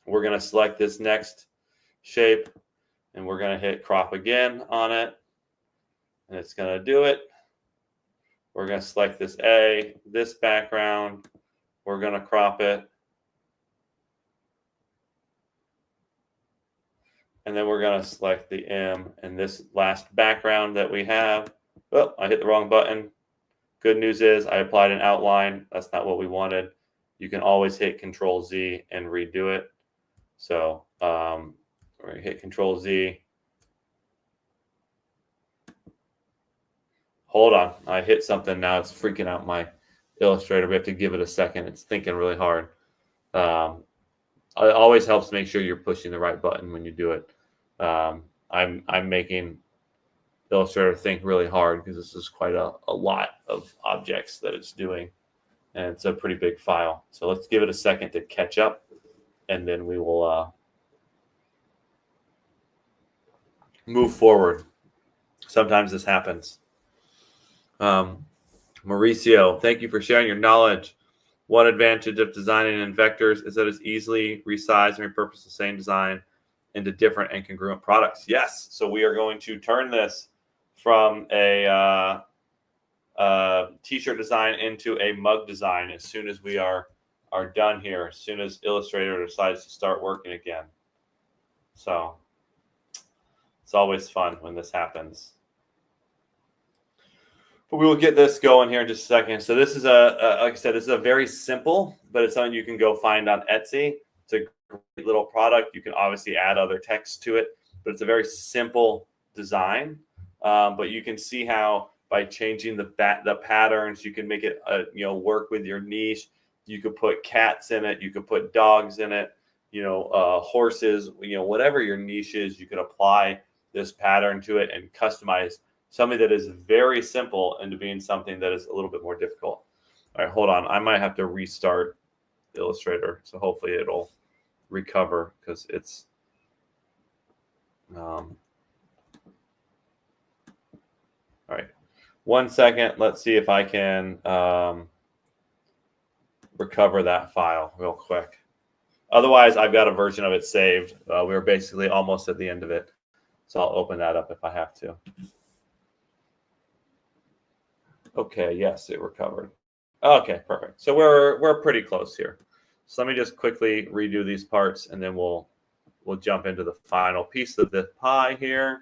We're going to select this next shape, and we're going to hit crop again on it. And it's going to do it. We're going to select this A, this background. We're going to crop it. And then we're going to select the M and this last background that we have. Oh, I hit the wrong button. Good news is I applied an outline. That's not what we wanted. You can always hit Control Z and redo it. So we're going to hit Control Z. Hold on. I hit something now. It's freaking out my Illustrator. We have to give it a second. It's thinking really hard. It always helps to make sure you're pushing the right button when you do it. I'm making Illustrator think really hard because this is quite a lot of objects that it's doing, and it's a pretty big file. So let's give it a second to catch up, and then we will move forward. Sometimes this happens. Mauricio, thank you for sharing your knowledge. One advantage of designing in vectors is that it's easily resized and repurpose the same design into different and congruent products. Yes, so we are going to turn this from a t-shirt design into a mug design as soon as we are done here, as soon as Illustrator decides to start working again. So it's always fun when this happens. But we will get this going here in just a second. So this is like I said, this is a very simple, but it's something you can go find on Etsy. It's a great little product. You can obviously add other text to it, but it's a very simple design. But you can see how by changing the patterns, you can make it work with your niche. You could put cats in it. You could put dogs in it. Horses. Whatever your niche is, you could apply this pattern to it and customize something that is very simple into being something that is a little bit more difficult. All right, hold on. I might have to restart Illustrator, so hopefully it'll recover because it's all right. 1 second. Let's see if I can recover that file real quick. Otherwise, I've got a version of it saved. We're basically almost at the end of it, so I'll open that up if I have to. Okay, yes, it recovered. Okay, perfect. So we're pretty close here. So let me just quickly redo these parts, and then we'll jump into the final piece of the pie here.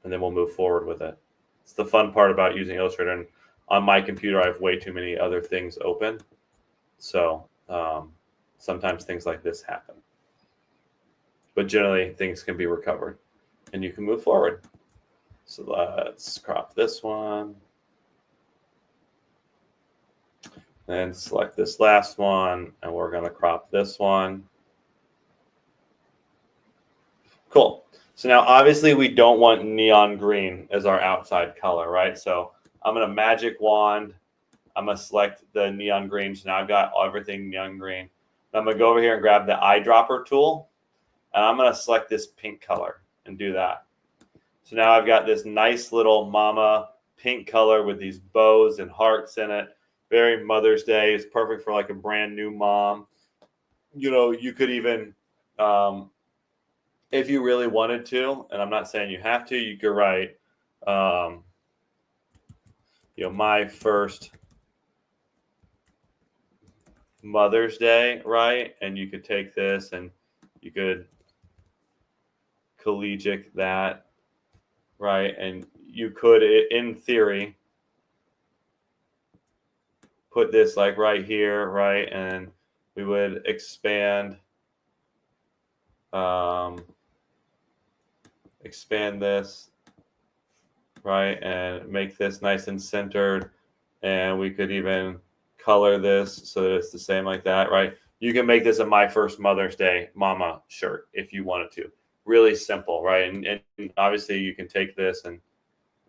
And then we'll move forward with it. It's the fun part about using Illustrator. And on my computer, I have way too many other things open. So sometimes things like this happen. But generally, things can be recovered, and you can move forward. So let's crop this one. And select this last one, and we're going to crop this one. Cool. So now, obviously, we don't want neon green as our outside color, right? So I'm going to magic wand. I'm going to select the neon green. So now I've got everything neon green. I'm going to go over here and grab the eyedropper tool. And I'm going to select this pink color and do that. So now I've got this nice little mama pink color with these bows and hearts in it. Very Mother's Day. It's perfect for like a brand new mom. You could even, if you really wanted to, and I'm not saying you have to, you could write, my first Mother's Day, right? And you could take this and you could collegiate that, right? And you could, in theory, put this like right here, right? And we would expand this, right? And make this nice and centered. And we could even color this so that it's the same like that, right? You can make this a My First Mother's Day Mama shirt if you wanted to. Really simple, right? And obviously you can take this and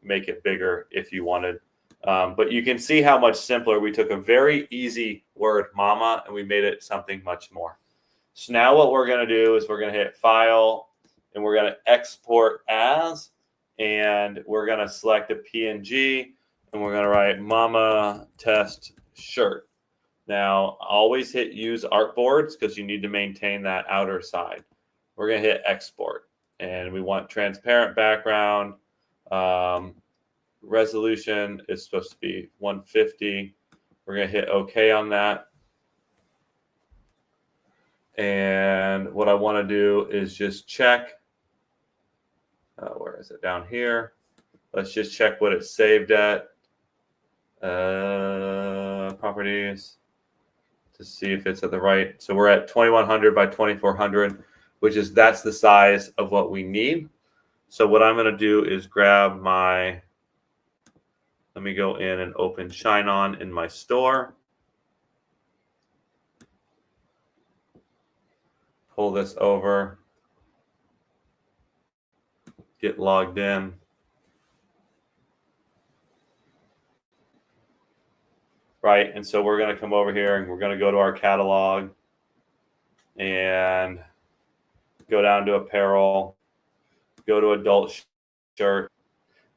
make it bigger if you wanted. But you can see how much simpler. We took a very easy word, mama, and we made it something much more. So now what we're going to do is we're going to hit File, and we're going to export as, and we're going to select a PNG, and we're going to write mama test shirt. Now, always hit use artboards because you need to maintain that outer side. We're going to hit export, and we want transparent background. Resolution is supposed to be 150. We're going to hit OK on that. And what I want to do is just check. Where is it? Down here. Let's just check what it's saved at. Properties to see if it's at the right. So we're at 2100 by 2400, which is that's the size of what we need. So what I'm going to do is grab my. Let me go in and open ShineOn in my store. Pull this over. Get logged in. Right, and so we're going to come over here and we're going to go to our catalog and go down to apparel, go to adult shirt.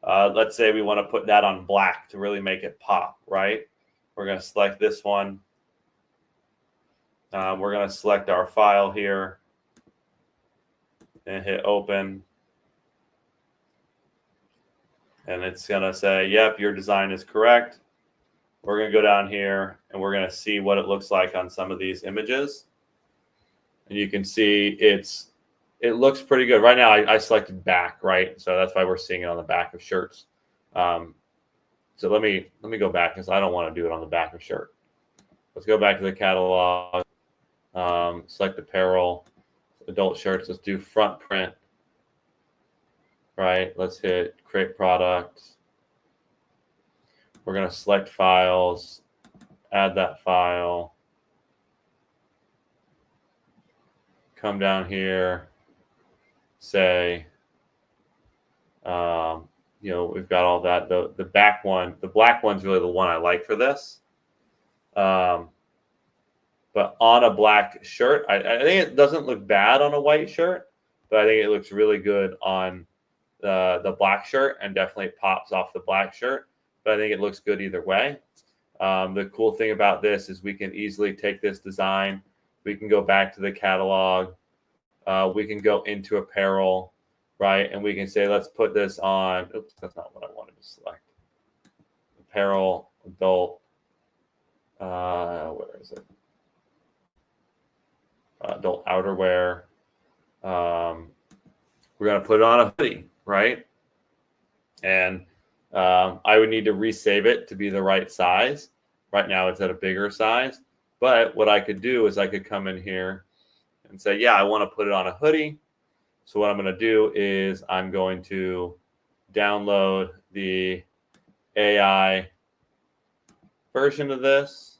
Let's say we want to put that on black to really make it pop, right? We're going to select this one. We're going to select our file here and hit open. And it's going to say, yep, your design is correct. We're going to go down here and we're going to see what it looks like on some of these images. And you can see it looks pretty good. Right now I selected back, right? So that's why we're seeing it on the back of shirts. So let me go back because I don't want to do it on the back of shirt. Let's go back to the catalog, select apparel, adult shirts. Let's do front print, right? Let's hit create product. We're going to select files, add that file, come down here, say, we've got all that. The back one, the black one's really the one I like for this. But on a black shirt, I think it doesn't look bad on a white shirt, but I think it looks really good on the black shirt and definitely pops off the black shirt. But I think it looks good either way. The cool thing about this is we can easily take this design. We can go back to the catalog. We can go into apparel, right? And we can say, let's put this on. Oops, that's not what I wanted to select. Apparel, adult. Where is it? Adult outerwear. We're going to put it on a hoodie, right? And I would need to resave it to be the right size. Right now it's at a bigger size. But what I could do is I could come in here and say, yeah, I want to put it on a hoodie. So what I'm going to do is I'm going to download the AI version of this.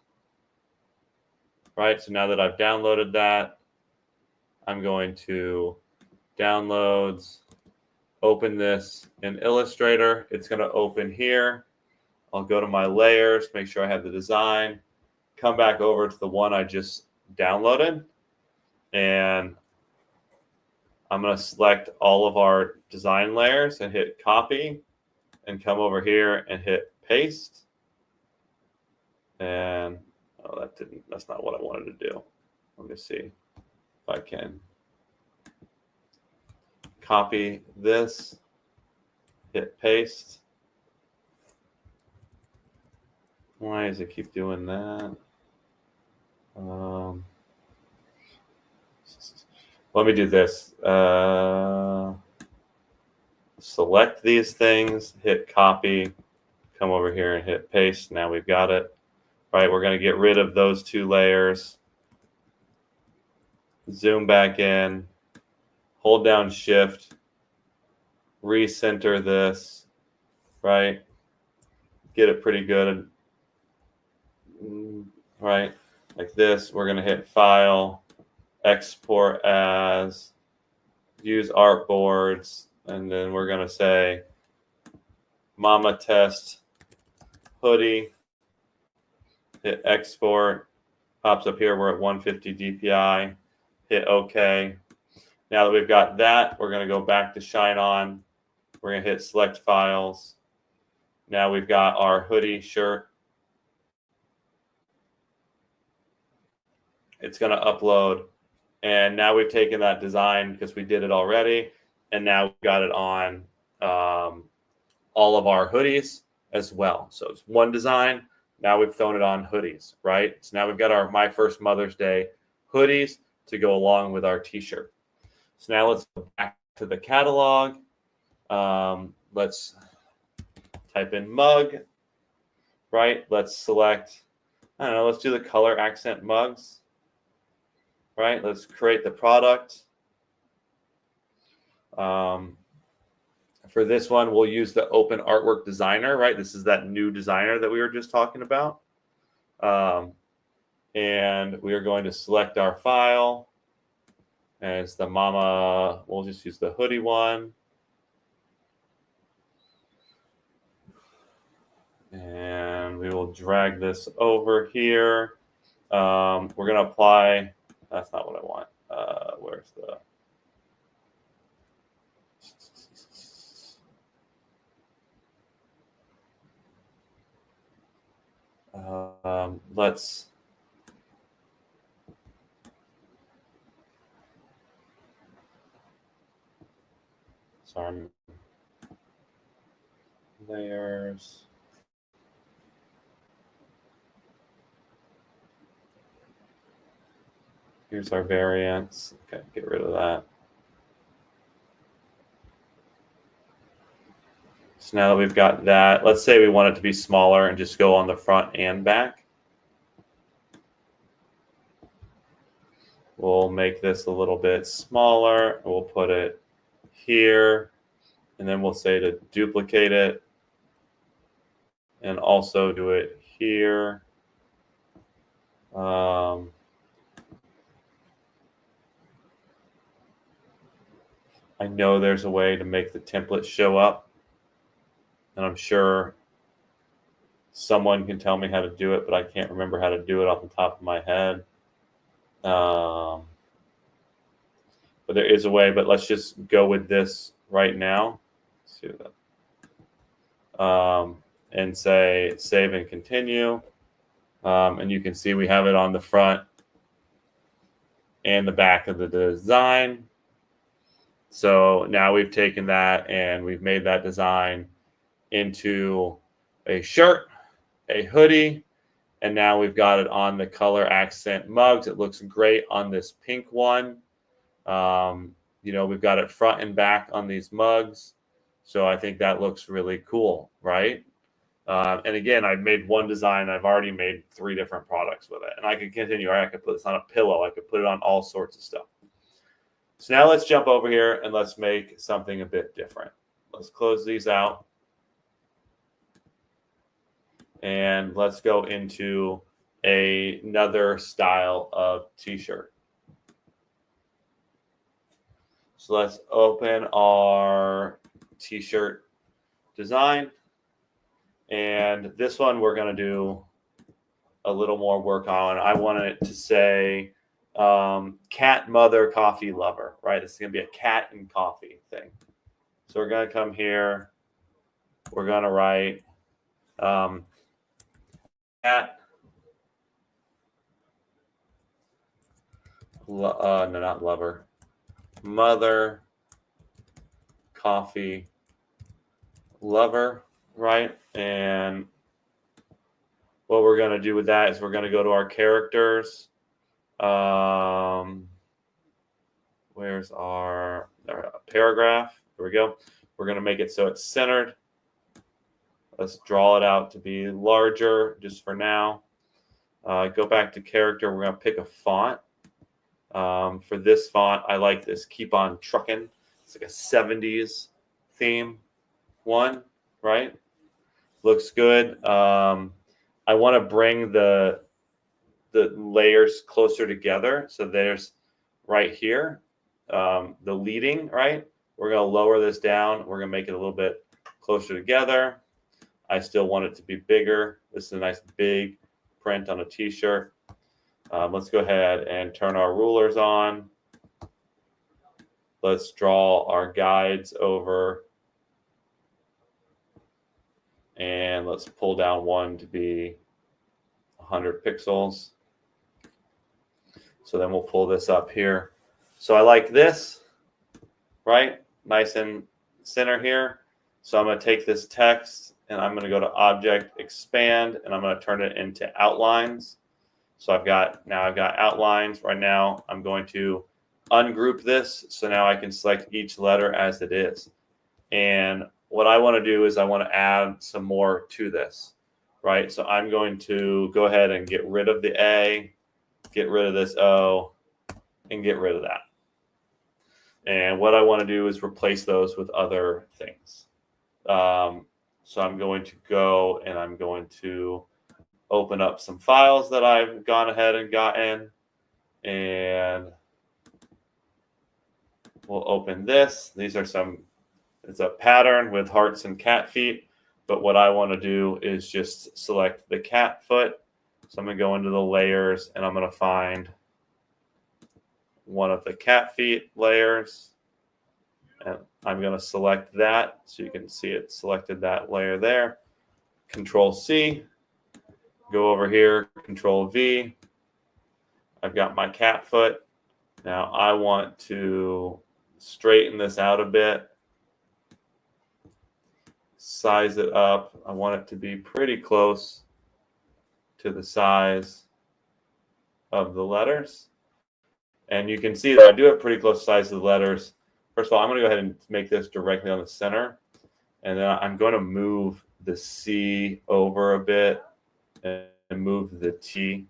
Right, so now that I've downloaded that, I'm going to downloads, open this in Illustrator. It's going to open here. I'll go to my layers, make sure I have the design, come back over to the one I just downloaded, and I'm going to select all of our design layers and hit copy and come over here and hit paste. And that's not what I wanted to do. Let me see if I can copy this, hit paste. Why does it keep doing that? Let me do this. Select these things, hit copy, come over here and hit paste. Now we've got it. All right, we're going to get rid of those two layers. Zoom back in, hold down shift, recenter this, right? Get it pretty good. Right. like this. We're going to hit File, Export as, use artboards, and then we're going to say Mama Test Hoodie. Hit Export. Pops up here. We're at 150 DPI. Hit OK. Now that we've got that, we're going to go back to ShineOn. We're going to hit Select Files. Now we've got our hoodie shirt. It's going to upload. And now we've taken that design because we did it already. And now we've got it on all of our hoodies as well. So it's one design. Now we've thrown it on hoodies, right? So now we've got our My First Mother's Day hoodies to go along with our t-shirt. So now let's go back to the catalog. Let's type in mug, right? Let's select, I don't know, let's do the color accent mugs, right? Let's create the product. For this one, we'll use the Open Artwork Designer, right? This is that new designer that we were just talking about. And we are going to select our file. And it's the mama, we'll just use the hoodie one. And we will drag this over here. We're going to apply, that's not what I want. Where's the, let's, sorry, layers. Here's our variants. Okay, get rid of that. So now that we've got that, let's say we want it to be smaller and just go on the front and back. We'll make this a little bit smaller. We'll put it here, and then we'll say to duplicate it and also do it here. I know there's a way to make the template show up, and I'm sure someone can tell me how to do it, but I can't remember how to do it off the top of my head. But there is a way, but let's just go with this right now. Let's do that. And say save and continue. And you can see we have it on the front and the back of the design. So now we've taken that and we've made that design into a shirt, a hoodie, and now we've got it on the color accent mugs. It looks great on this pink one. You know, we've got it front and back on these mugs. So I think that looks really cool, right? And again, I've made one design. I've already made 3 different products with it. And I could continue. I could put this on a pillow. I could put it on all sorts of stuff. So now let's jump over here and let's make something a bit different. Let's close these out. And let's go into another style of t-shirt. So let's open our t-shirt design. And this one we're going to do a little more work on. I want it to say cat mother coffee lover, right? This is going to be a cat and coffee thing. So we're going to come here. We're going to write cat. No, not lover. Mother coffee lover, right? And what we're going to do with that is we're going to go to our characters. Where's our paragraph? Here we go. We're going to make it so it's centered. Let's draw it out to be larger just for now. Go back to character. We're going to pick a font. For this font, I like this Keep On Truckin'. It's like a 70s theme one, right? Looks good. I want to bring the the layers closer together. So there's right here, the leading, right? We're going to lower this down. We're going to make it a little bit closer together. I still want it to be bigger. This is a nice big print on a t-shirt. Let's go ahead and turn our rulers on. Let's draw our guides over. And let's pull down one to be 100 pixels. So then we'll pull this up here. So I like this, right? Nice and center here. So I'm going to take this text and I'm going to go to Object, Expand, and I'm going to turn it into outlines. So I've got outlines. Right now I'm going to ungroup this. So now I can select each letter as it is. And what I want to do is I want to add some more to this, right? So I'm going to go ahead and get rid of the A, get rid of this O, and get rid of that. And what I want to do is replace those with other things. So I'm going to go and I'm going to open up some files that I've gone ahead and gotten. And we'll open this. These are it's a pattern with hearts and cat feet. But what I want to do is just select the cat foot. So I'm going to go into the layers and I'm going to find one of the cat feet layers. And I'm going to select that so you can see it selected that layer there. Control C, go over here, Control V. I've got my cat foot. Now I want to straighten this out a bit, size it up. I want it to be pretty close to the size of the letters. And you can see that I do have pretty close size to the letters. First of all, I'm going to go ahead and make this directly on the center. And then I'm going to move the C over a bit and move the T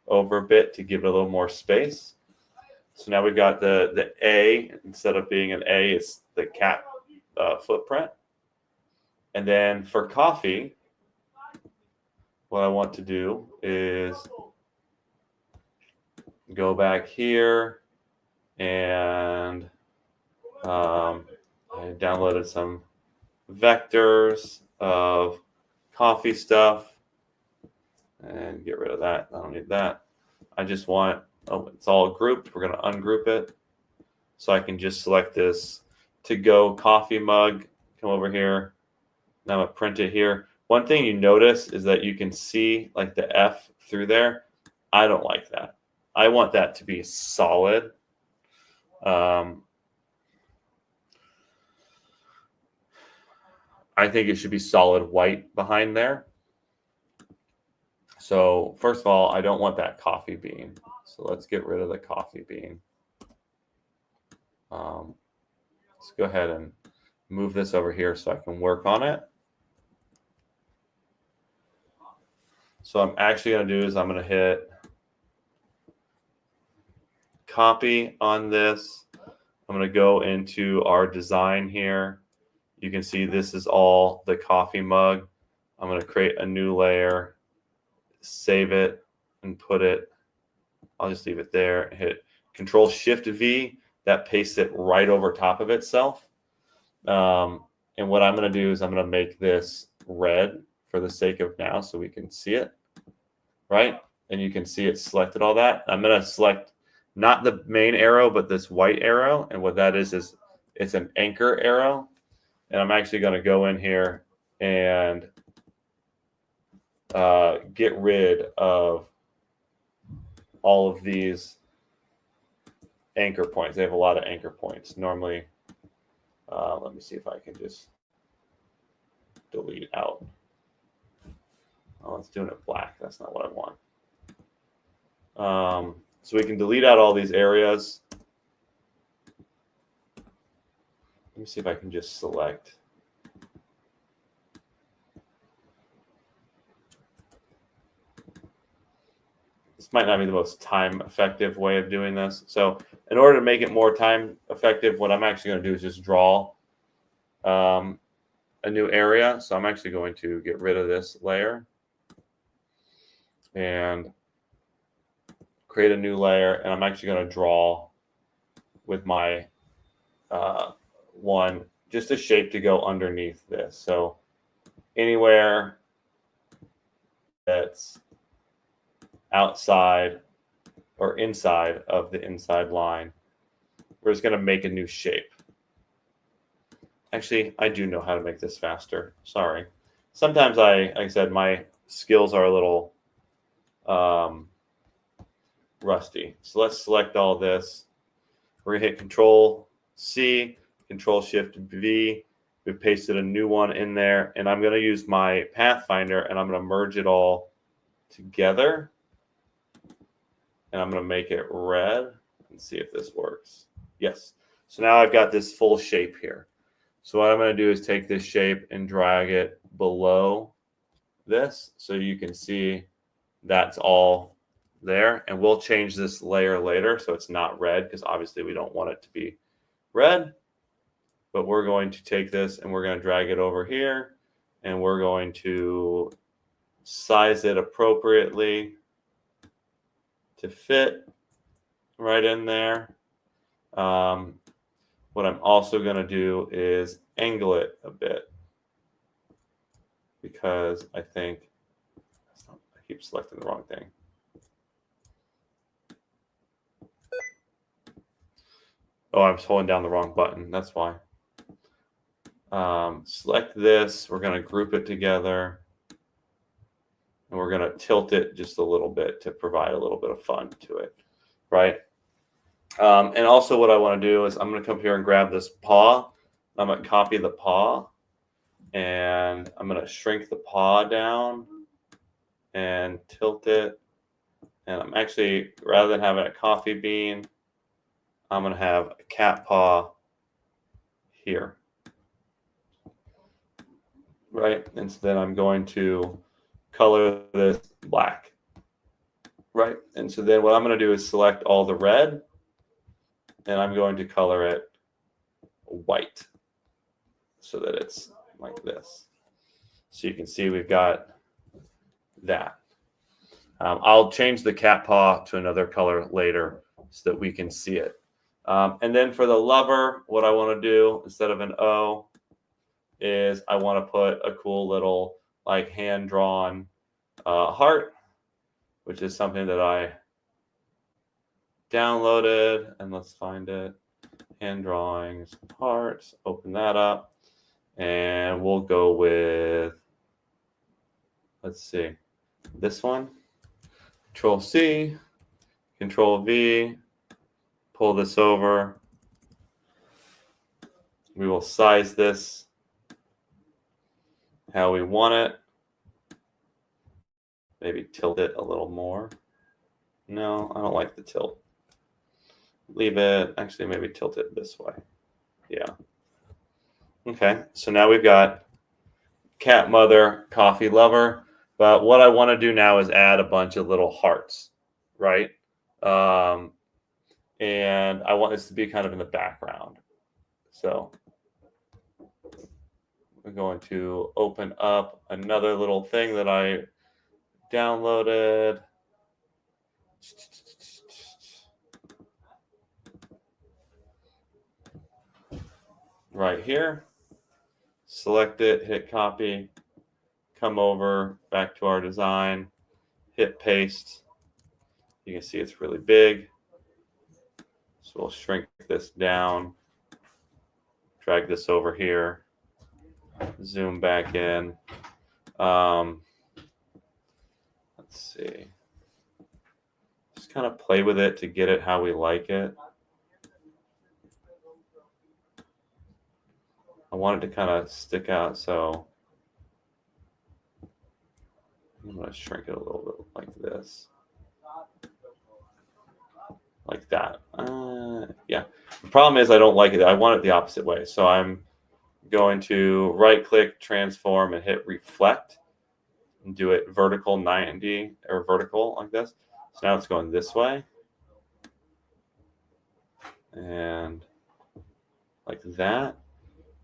over a bit to give it a little more space. So now we've got the A, instead of being an A, it's the cat footprint. And then for coffee, what I want to do is go back here and I downloaded some vectors of coffee stuff and get rid of that. I don't need that. I just want, it's all grouped. We're going to ungroup it. So I can just select this to-go coffee mug, come over here. Now I'm going to print it here. One thing you notice is that you can see like the F through there. I don't like that. I want that to be solid. I think it should be solid white behind there. So first of all, I don't want that coffee bean. So let's get rid of the coffee bean. Let's go ahead and move this over here so I can work on it. So I'm actually going to do is I'm going to hit copy on this. I'm going to go into our design here. You can see this is all the coffee mug. I'm going to create a new layer, save it, and put it. I'll just leave it there. Hit Control Shift V. That pastes it right over top of itself. And what I'm going to do is I'm going to make this red for the sake of now so we can see it, right? And you can see it selected all that. I'm going to select not the main arrow, but this white arrow. And what that is it's an anchor arrow. And I'm actually going to go in here and get rid of all of these anchor points. They have a lot of anchor points. Normally, let me see if I can just delete out. Oh, let's do it black. That's not what I want. So we can delete out all these areas. Let me see if I can just select. This might not be the most time-effective way of doing this. So in order to make it more time-effective, what I'm actually going to do is just draw a new area. So I'm actually going to get rid of this layer. And create a new layer, and I'm actually going to draw with my one, just a shape to go underneath this. So anywhere that's outside or inside of the inside line, we're just going to make a new shape. Actually, I do know how to make this faster. Sorry. Sometimes like I said, my skills are a little rusty. So let's select all this. We're going to hit Control C, Control Shift V. We've pasted a new one in there, and I'm going to use my Pathfinder, and I'm going to merge it all together, and I'm going to make it red and see if this works. Yes. So now I've got this full shape here. So what I'm going to do is take this shape and drag it below this so you can see that's all there. And we'll change this layer later so it's not red, because obviously we don't want it to be red. But we're going to take this and we're going to drag it over here, and we're going to size it appropriately to fit right in there. What I'm also going to do is angle it a bit, because I think I keep selecting the wrong thing. Oh, I'm holding down the wrong button. That's why. Select this. We're going to group it together, and we're going to tilt it just a little bit to provide a little bit of fun to it, right? And also what I want to do is I'm going to come here and grab this paw. I'm going to copy the paw, and I'm going to shrink the paw down and tilt it. And I'm actually, rather than having a coffee bean, I'm going to have a cat paw here. Right? And so then I'm going to color this black. Right? And so then what I'm going to do is select all the red, and I'm going to color it white so that it's like this. So you can see we've got that. I'll change the cat paw to another color later so that we can see it. And then for the lover, what I want to do instead of an O is I want to put a cool little like hand-drawn heart, which is something that I downloaded. And let's find it. Hand drawings, hearts, open that up. And we'll go with, let's see, this one. Control C, Control V, pull this over. We will size this how we want it. Maybe tilt it a little more. No, I don't like the tilt. Leave it. Actually, maybe tilt it this way. Yeah. Okay, so now we've got cat mother, coffee lover. But what I want to do now is add a bunch of little hearts, right? And I want this to be kind of in the background. So we're going to open up another little thing that I downloaded. Right here. Select it, hit copy, come over back to our design, hit paste. You can see it's really big. So we'll shrink this down, drag this over here, zoom back in. Let's see. Just kind of play with it to get it how we like it. I want it to kind of stick out, so I'm going to shrink it a little bit like this. Like that. Yeah. The problem is I don't like it. I want it the opposite way. So I'm going to right-click, transform, and hit reflect, and do it vertical 90 or vertical like this. So now it's going this way. And like that.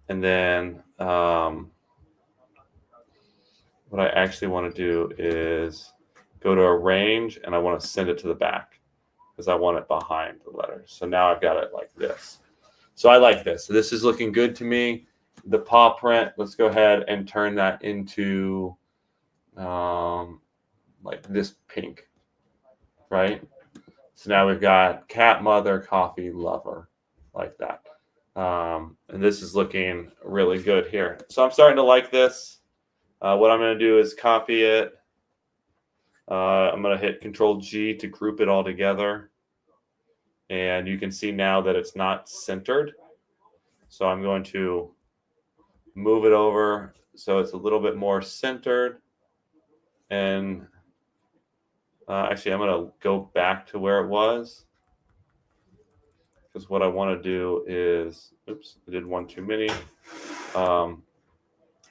And then what I actually want to do is go to arrange, and I want to send it to the back. because I want it behind the letters. So now I've got it like this. So I like this. So this is looking good to me. The paw print, let's go ahead and turn that into like this pink, right? So now we've got cat mother, coffee lover, like that. And this is looking really good here. So I'm starting to like this. What I'm going to do is copy it. I'm going to hit Control G to group it all together. And you can see now that it's not centered. So I'm going to move it over so it's a little bit more centered. And actually, I'm going to go back to where it was. Because what I want to do is, oops, I did one too many.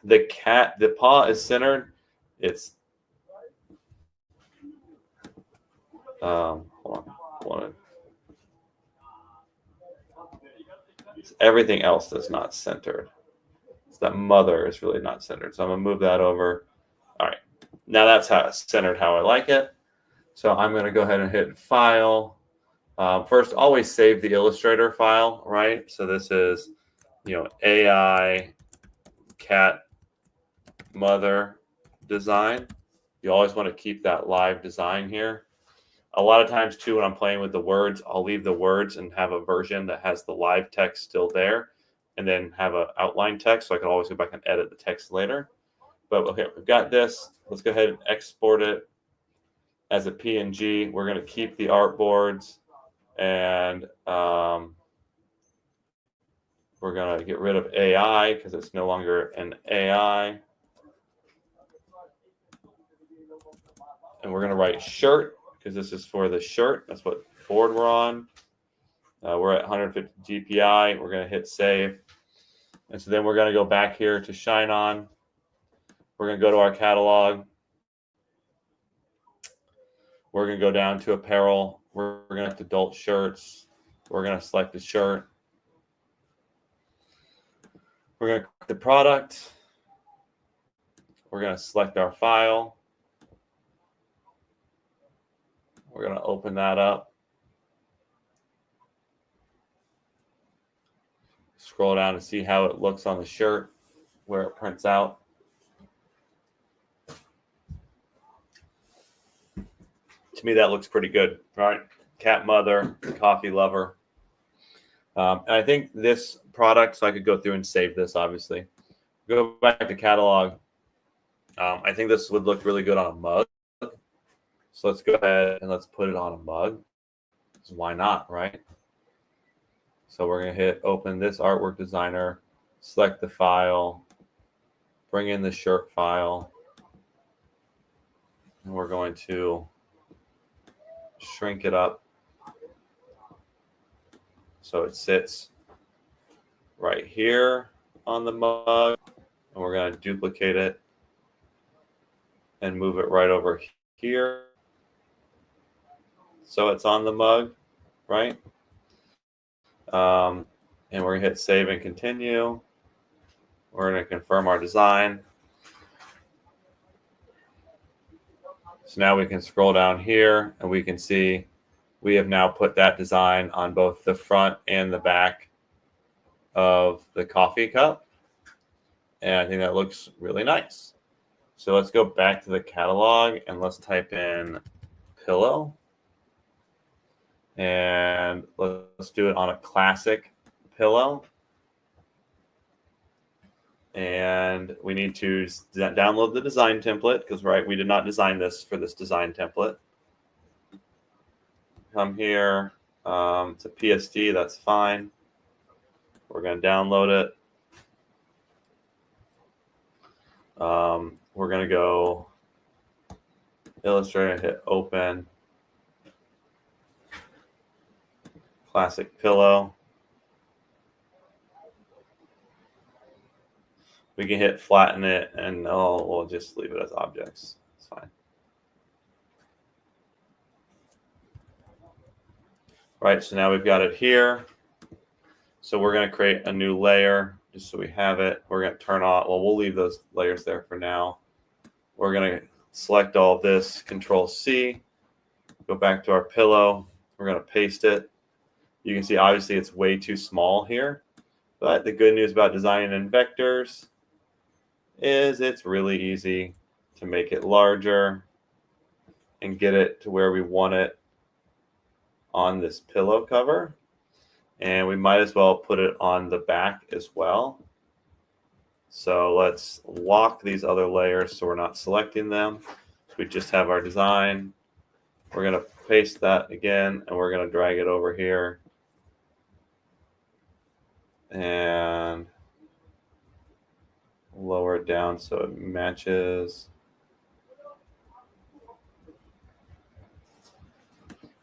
The paw is centered. It's, hold on. It's everything else that's not centered. So that mother is really not centered. So I'm going to move that over. All right. Now that's how it's centered, how I like it. So I'm going to go ahead and hit File. First, always save the Illustrator file, right? So this is, AI cat mother design. You always want to keep that live design here. A lot of times too, when I'm playing with the words, I'll leave the words and have a version that has the live text still there, and then have an outline text, so I can always go back and edit the text later. But okay, we've got this. Let's go ahead and export it as a PNG. We're going to keep the artboards, and we're going to get rid of AI because it's no longer an AI. And we're going to write shirt because this is for the shirt. That's what board we're on. We're at 150 GPI. We're going to hit save. And so then we're going to go back here to ShineOn. We're going to go to our catalog. We're going to go down to apparel. We're going to have adult shirts. We're going to select the shirt. We're going to click the product. We're going to select our file. We're going to open that up. Scroll down to see how it looks on the shirt, where it prints out. To me, that looks pretty good, right? Cat mother, coffee lover. And I think this product, so I could go through and save this, obviously. Go back to catalog. I think this would look really good on a mug. So let's go ahead and let's put it on a mug. So why not, right? So we're going to hit open this artwork designer, select the file, bring in the shirt file, and we're going to shrink it up so it sits right here on the mug, and we're going to duplicate it and move it right over here so it's on the mug, right? And we're going to hit save and continue. We're going to confirm our design. So now we can scroll down here and we can see we have now put that design on both the front and the back of the coffee cup. And I think that looks really nice. So let's go back to the catalog and let's type in pillow. And let's do it on a classic pillow. And we need to download the design template because, right, we did not design this for this design template. Come here. It's a PSD. That's fine. We're going to download it. We're going to go Illustrator, hit open. Classic pillow. We can hit flatten it and we'll just leave it as objects. It's fine. Right, so now we've got it here. So we're going to create a new layer just so we have it. We're going to turn on, well, we'll leave those layers there for now. We're going to select all of this, Control C, go back to our pillow. We're going to paste it. You can see obviously it's way too small here, but the good news about designing in vectors is it's really easy to make it larger and get it to where we want it on this pillow cover. And we might as well put it on the back as well. So let's lock these other layers so we're not selecting them. So we just have our design. We're going to paste that again, and we're going to drag it over here. And lower it down so it matches.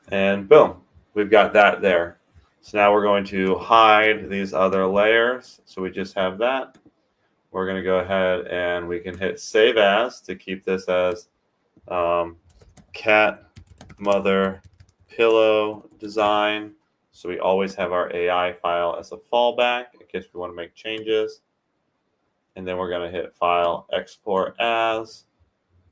And boom, we've got that there. So now we're going to hide these other layers. So we just have that. We're going to go ahead and we can hit Save As to keep this as cat mother pillow design. So we always have our AI file as a fallback in case we want to make changes. And then we're going to hit File, Export As.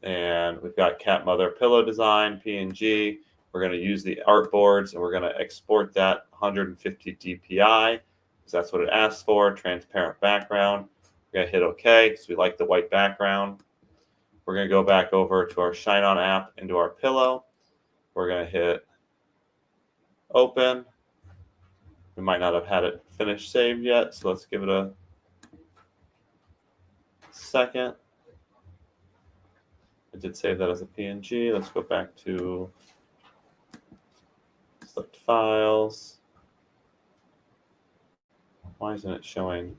And we've got cat mother pillow design, PNG. We're going to use the artboards, and we're going to export that 150 DPI because that's what it asks for, transparent background. We're going to hit OK because we like the white background. We're going to go back over to our ShineOn app into our pillow. We're going to hit Open. We might not have had it finished saved yet, so let's give it a second. I did save that as a PNG. Let's go back to select files. Why isn't it showing?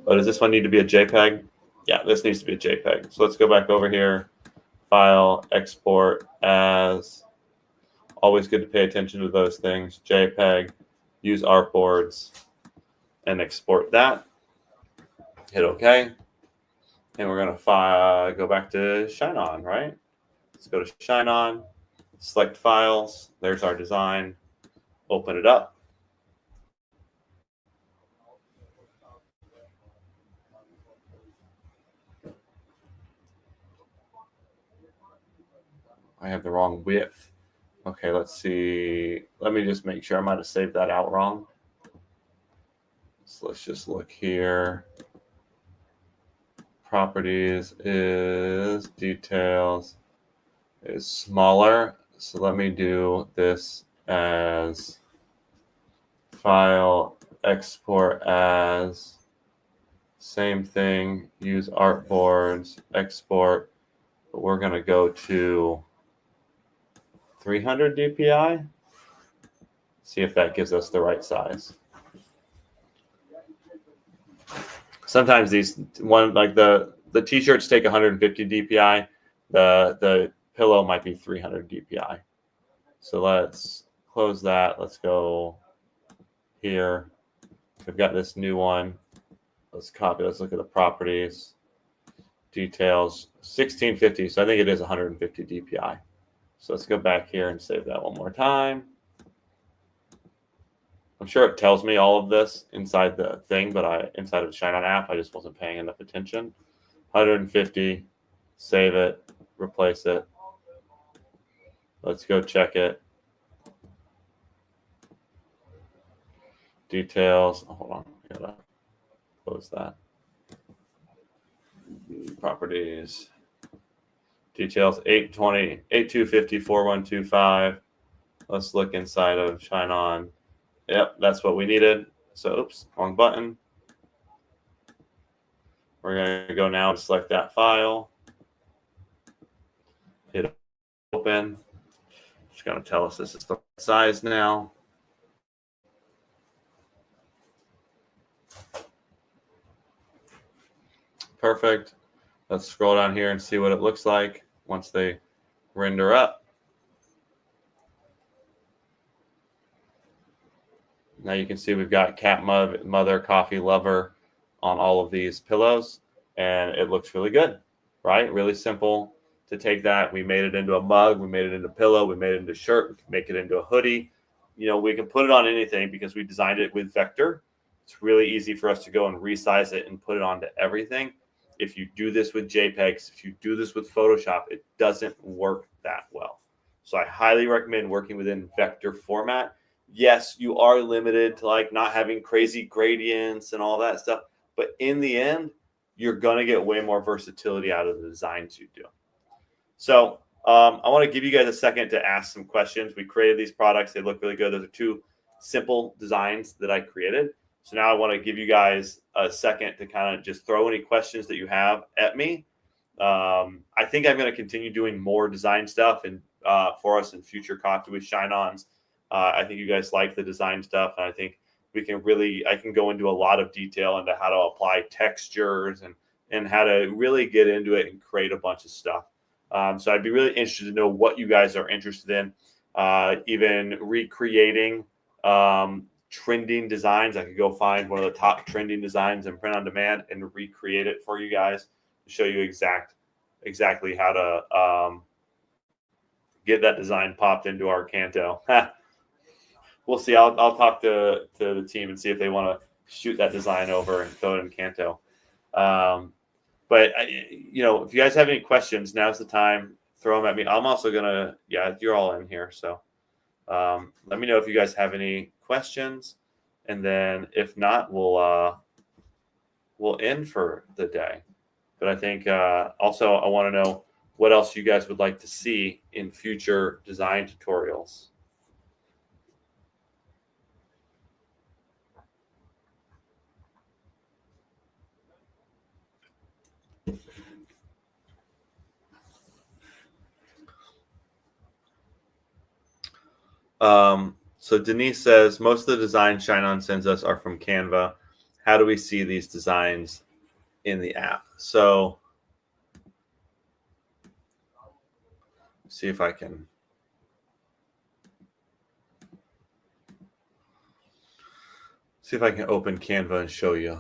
Oh, does this one need to be a JPEG? Yeah, this needs to be a JPEG. So let's go back over here. File, export as. Always good to pay attention to those things. JPEG, use artboards, and export that. Hit OK. And we're going to go back to ShineOn, right? Let's go to ShineOn, select files. There's our design. Open it up. I have the wrong width. Okay, let's see. Let me just make sure. I might have saved that out wrong. So let's just look here. Properties is details is smaller. So let me do this as file, export as, same thing, use artboards, export, but we're going to go to 300 DPI. See if that gives us the right size. Sometimes these like the t-shirts take 150 DPI. The pillow might be 300 DPI. So let's close that. Let's go here. We've got this new one. Let's copy. Let's look at the properties. Details 1650. So I think it is 150 DPI. So let's go back here and save that one more time. I'm sure it tells me all of this inside the thing, but inside of the ShineOn app, I just wasn't paying enough attention. 150, save it, replace it. Let's go check it. Details. Oh, hold on, I gotta close that. Properties. Details 820, 8250, 4125. Let's look inside of ShineOn. Yep, that's what we needed. So, oops, wrong button. We're going to go now and select that file. Hit open. It's going to tell us this is the size now. Perfect. Let's scroll down here and see what it looks like once they render up. Now you can see we've got cat mother, coffee lover on all of these pillows, and it looks really good, right? Really simple to take that. We made it into a mug, we made it into a pillow, we made it into a shirt, we can make it into a hoodie. You know, we can put it on anything because we designed it with vector. It's really easy for us to go and resize it and put it onto everything. If you do this with JPEGs, if you do this with Photoshop, it doesn't work that well. So I highly recommend working within vector format. Yes, you are limited to like not having crazy gradients and all that stuff, but in the end, you're going to get way more versatility out of the designs you do. So I want to give you guys a second to ask some questions. We created these products. They look really good. Those are 2 simple designs that I created. So now I want to give you guys a second to kind of just throw any questions that you have at me. I think I'm going to continue doing more design stuff and for us in future Coffee with ShineOns. I think you guys like the design stuff, and I think I can go into a lot of detail into how to apply textures and how to really get into it and create a bunch of stuff. So I'd be really interested to know what you guys are interested in, even recreating trending designs. I could go find one of the top trending designs in print on demand and recreate it for you guys to show you exactly how to get that design popped into our Canto. We'll see. I'll talk to the team and see if they want to shoot that design over and throw it in Canto. But if you guys have any questions, now's the time. Throw them at me. I'm also gonna, you're all in here, so let me know if you guys have any questions, and then if not, we'll end for the day. But I think also I want to know what else you guys would like to see in future design tutorials. So Denise says, most of the designs ShineOn sends us are from Canva. How do we see these designs in the app? So see if I can open Canva and show you.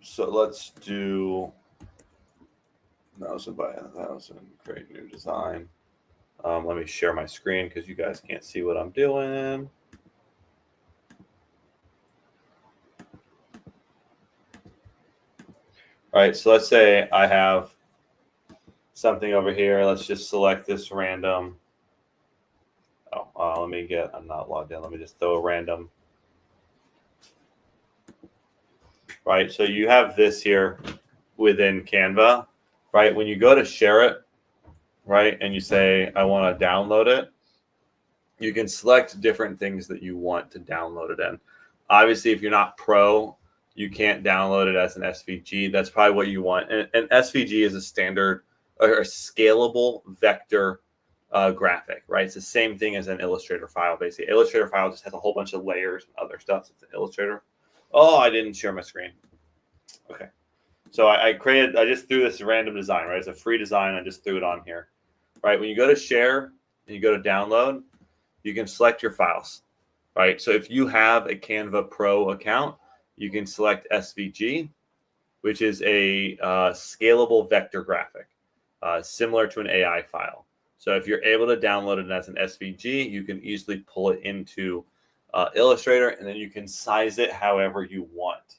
So let's do 1,000 by 1,000, create new design. Let me share my screen because you guys can't see what I'm doing. All right, so let's say I have something over here. Let's just select this random. I'm not logged in. Let me just throw a random. Right, so you have this here within Canva, right? When you go to share it, right, and you say, I want to download it, you can select different things that you want to download it in. Obviously, if you're not pro, you can't download it as an SVG. That's probably what you want. And SVG is a standard or a scalable vector graphic, right? It's the same thing as an Illustrator file, basically. Illustrator file just has a whole bunch of layers and other stuff. It's an Illustrator. Oh, I didn't share my screen. Okay. So I just threw this random design, right? It's a free design. I just threw it on here, right? When you go to share and you go to download, you can select your files, right? So if you have a Canva Pro account, you can select SVG, which is a scalable vector graphic, similar to an AI file. So if you're able to download it as an SVG, you can easily pull it into Illustrator, and then you can size it however you want.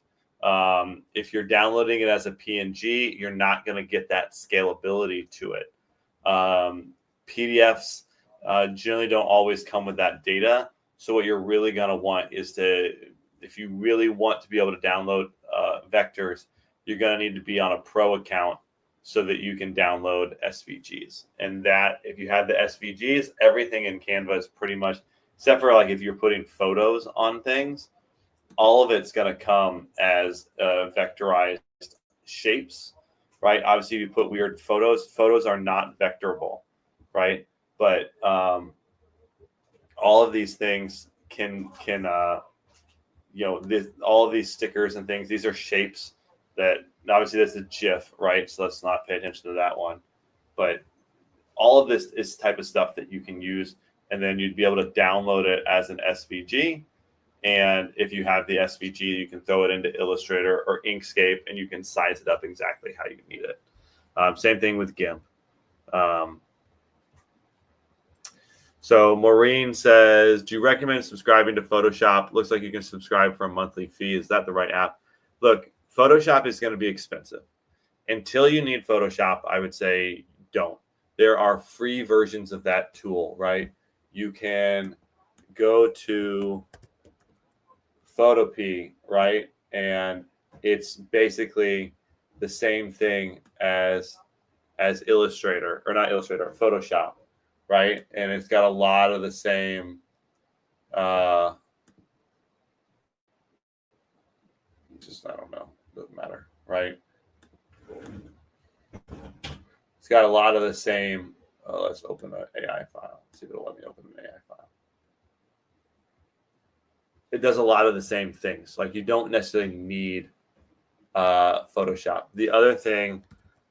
If you're downloading it as a PNG, you're not going to get that scalability to it. PDFs generally don't always come with that data. So what you're really going to want is if you really want to be able to download vectors, you're going to need to be on a pro account so that you can download SVGs. And that if you have the SVGs, everything in Canva is pretty much, except for like if you're putting photos on things, all of it's going to come as vectorized shapes, right? Obviously, if you put weird photos are not vectorable, right? But all of these things can all of these stickers and things, these are shapes that, obviously that's a GIF, right? So let's not pay attention to that one. But all of this is type of stuff that you can use, and then you'd be able to download it as an SVG. And if you have the SVG, you can throw it into Illustrator or Inkscape, and you can size it up exactly how you need it. Same thing with GIMP. So Maureen says, do you recommend subscribing to Photoshop? Looks like you can subscribe for a monthly fee. Is that the right app? Look, Photoshop is going to be expensive. Until you need Photoshop, I would say don't. There are free versions of that tool, right? You can go to Photopea, right? And it's basically the same thing as Illustrator, or not Illustrator, Photoshop, right? And it's got a lot of the same just, I don't know, doesn't matter, right? It's got a lot of the same. Let's open an AI file. See if it'll let me open an AI file. It does a lot of the same things. Like, you don't necessarily need Photoshop. The other thing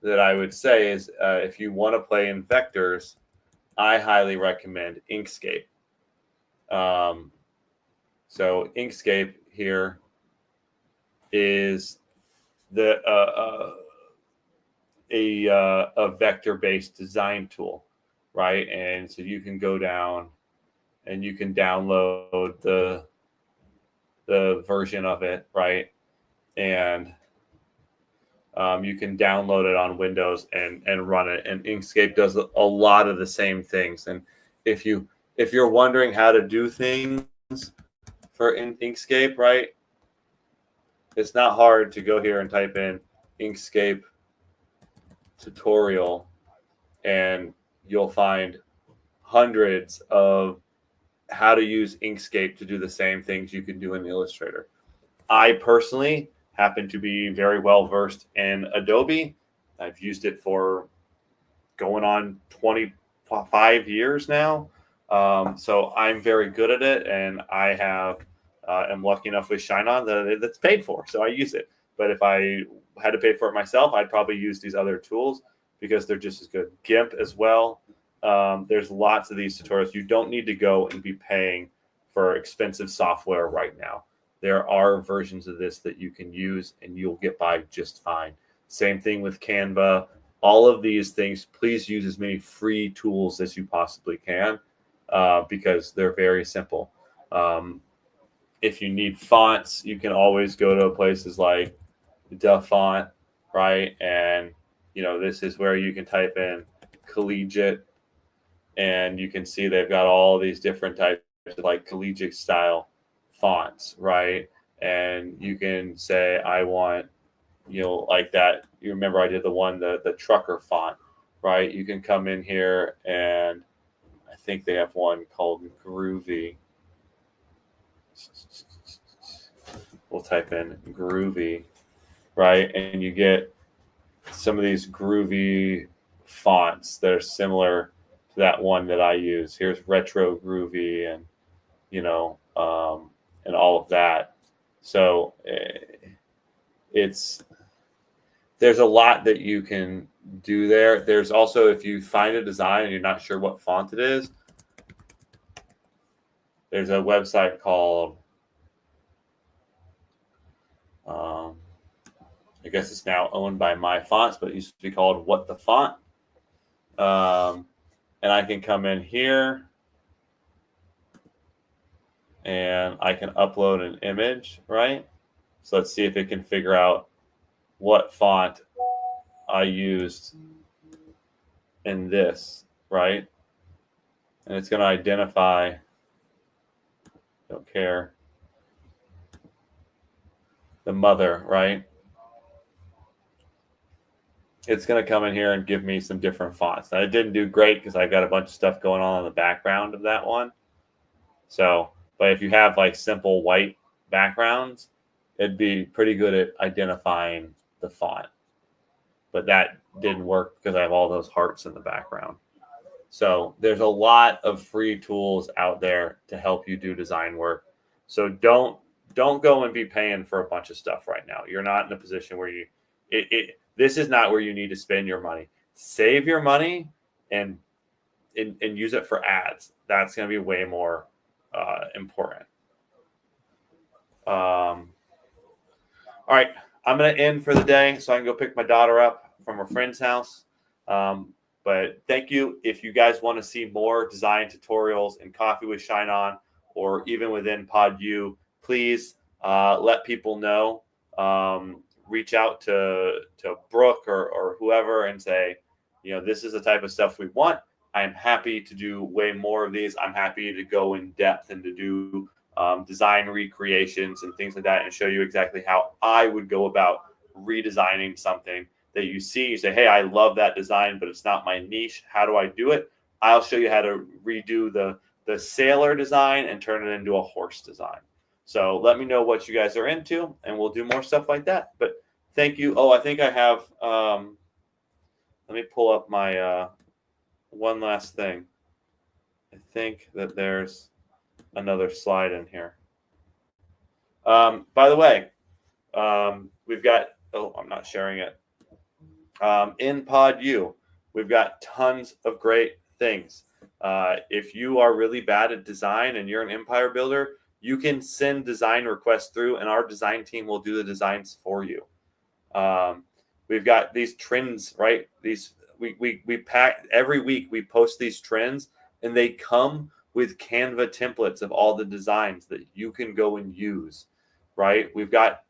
that I would say is if you want to play in vectors, I highly recommend Inkscape. So Inkscape here is a vector-based design tool, right? And so you can go down and you can download the version of it, right? And you can download it on Windows and run it. And Inkscape does a lot of the same things. And if you're wondering how to do things for Inkscape, right? It's not hard to go here and type in Inkscape tutorial, and you'll find hundreds of how to use Inkscape to do the same things you can do in Illustrator. I personally happen to be very well versed in Adobe. I've used it for going on 25 years now. So I'm very good at it, and I am lucky enough with ShineOn that it's paid for, so I use it. But if I had to pay for it myself, I'd probably use these other tools because they're just as good. GIMP as well. There's lots of these tutorials. You don't need to go and be paying for expensive software right now. There are versions of this that you can use, and you'll get by just fine. Same thing with Canva. All of these things, please use as many free tools as you possibly can because they're very simple. If you need fonts, you can always go to places like DaFont, right? And this is where you can type in collegiate, and you can see they've got all these different types of like collegiate style fonts, right? And you can say, I want, like that. You remember I did the trucker font, right? You can come in here, and I think they have one called Groovy. We'll type in Groovy, right? And you get some of these Groovy fonts that are similar to that one that I use. Here's Retro Groovy, and and all of that. So there's a lot that you can do there. There's also, if you find a design and you're not sure what font it is, there's a website called, I guess it's now owned by My Fonts, but it used to be called What the Font. And I can come in here and I can upload an image, right? So let's see if it can figure out what font I used in this, right? And it's going to identify, don't care, the mother, right? It's going to come in here and give me some different fonts. Now, it didn't do great because I've got a bunch of stuff going on in the background of that one. So, but if you have like simple white backgrounds, it'd be pretty good at identifying the font. But that didn't work because I have all those hearts in the background. So there's a lot of free tools out there to help you do design work. So don't go and be paying for a bunch of stuff right now. You're not in a position where this is not where you need to spend your money. Save your money and use it for ads. That's going to be way more important. All right, I'm going to end for the day so I can go pick my daughter up from her friend's house. But thank you. If you guys want to see more design tutorials and Coffee with ShineOn, or even within PodU, please let people know. Reach out to Brooke or whoever and say, this is the type of stuff we want. I'm happy to do way more of these. I'm happy to go in depth and to do design recreations and things like that and show you exactly how I would go about redesigning something that you see. You say, hey, I love that design, but it's not my niche. How do I do it? I'll show you how to redo the sailor design and turn it into a horse design. So let me know what you guys are into, and we'll do more stuff like that. But thank you. Oh, I think I have, let me pull up my one last thing. I think that there's another slide in here. By the way, we've got, I'm not sharing it. In PodU, we've got tons of great things. If you are really bad at design and you're an empire builder, you can send design requests through and our design team will do the designs for you. We've got these trends, right? We pack every week. We post these trends and they come with Canva templates of all the designs that you can go and use, right? We've got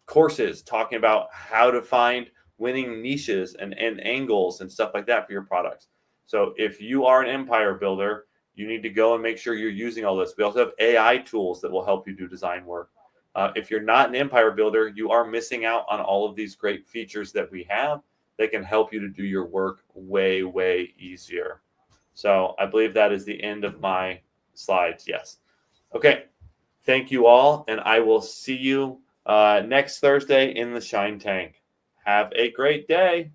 courses talking about how to find winning niches and angles and stuff like that for your products. So if you are an empire builder, you need to go and make sure you're using all this. We also have AI tools that will help you do design work. If you're not an empire builder, you are missing out on all of these great features that we have that can help you to do your work way, way easier. So I believe that is the end of my slides. Yes. Okay. Thank you all. And I will see you next Thursday in the Shine Tank. Have a great day.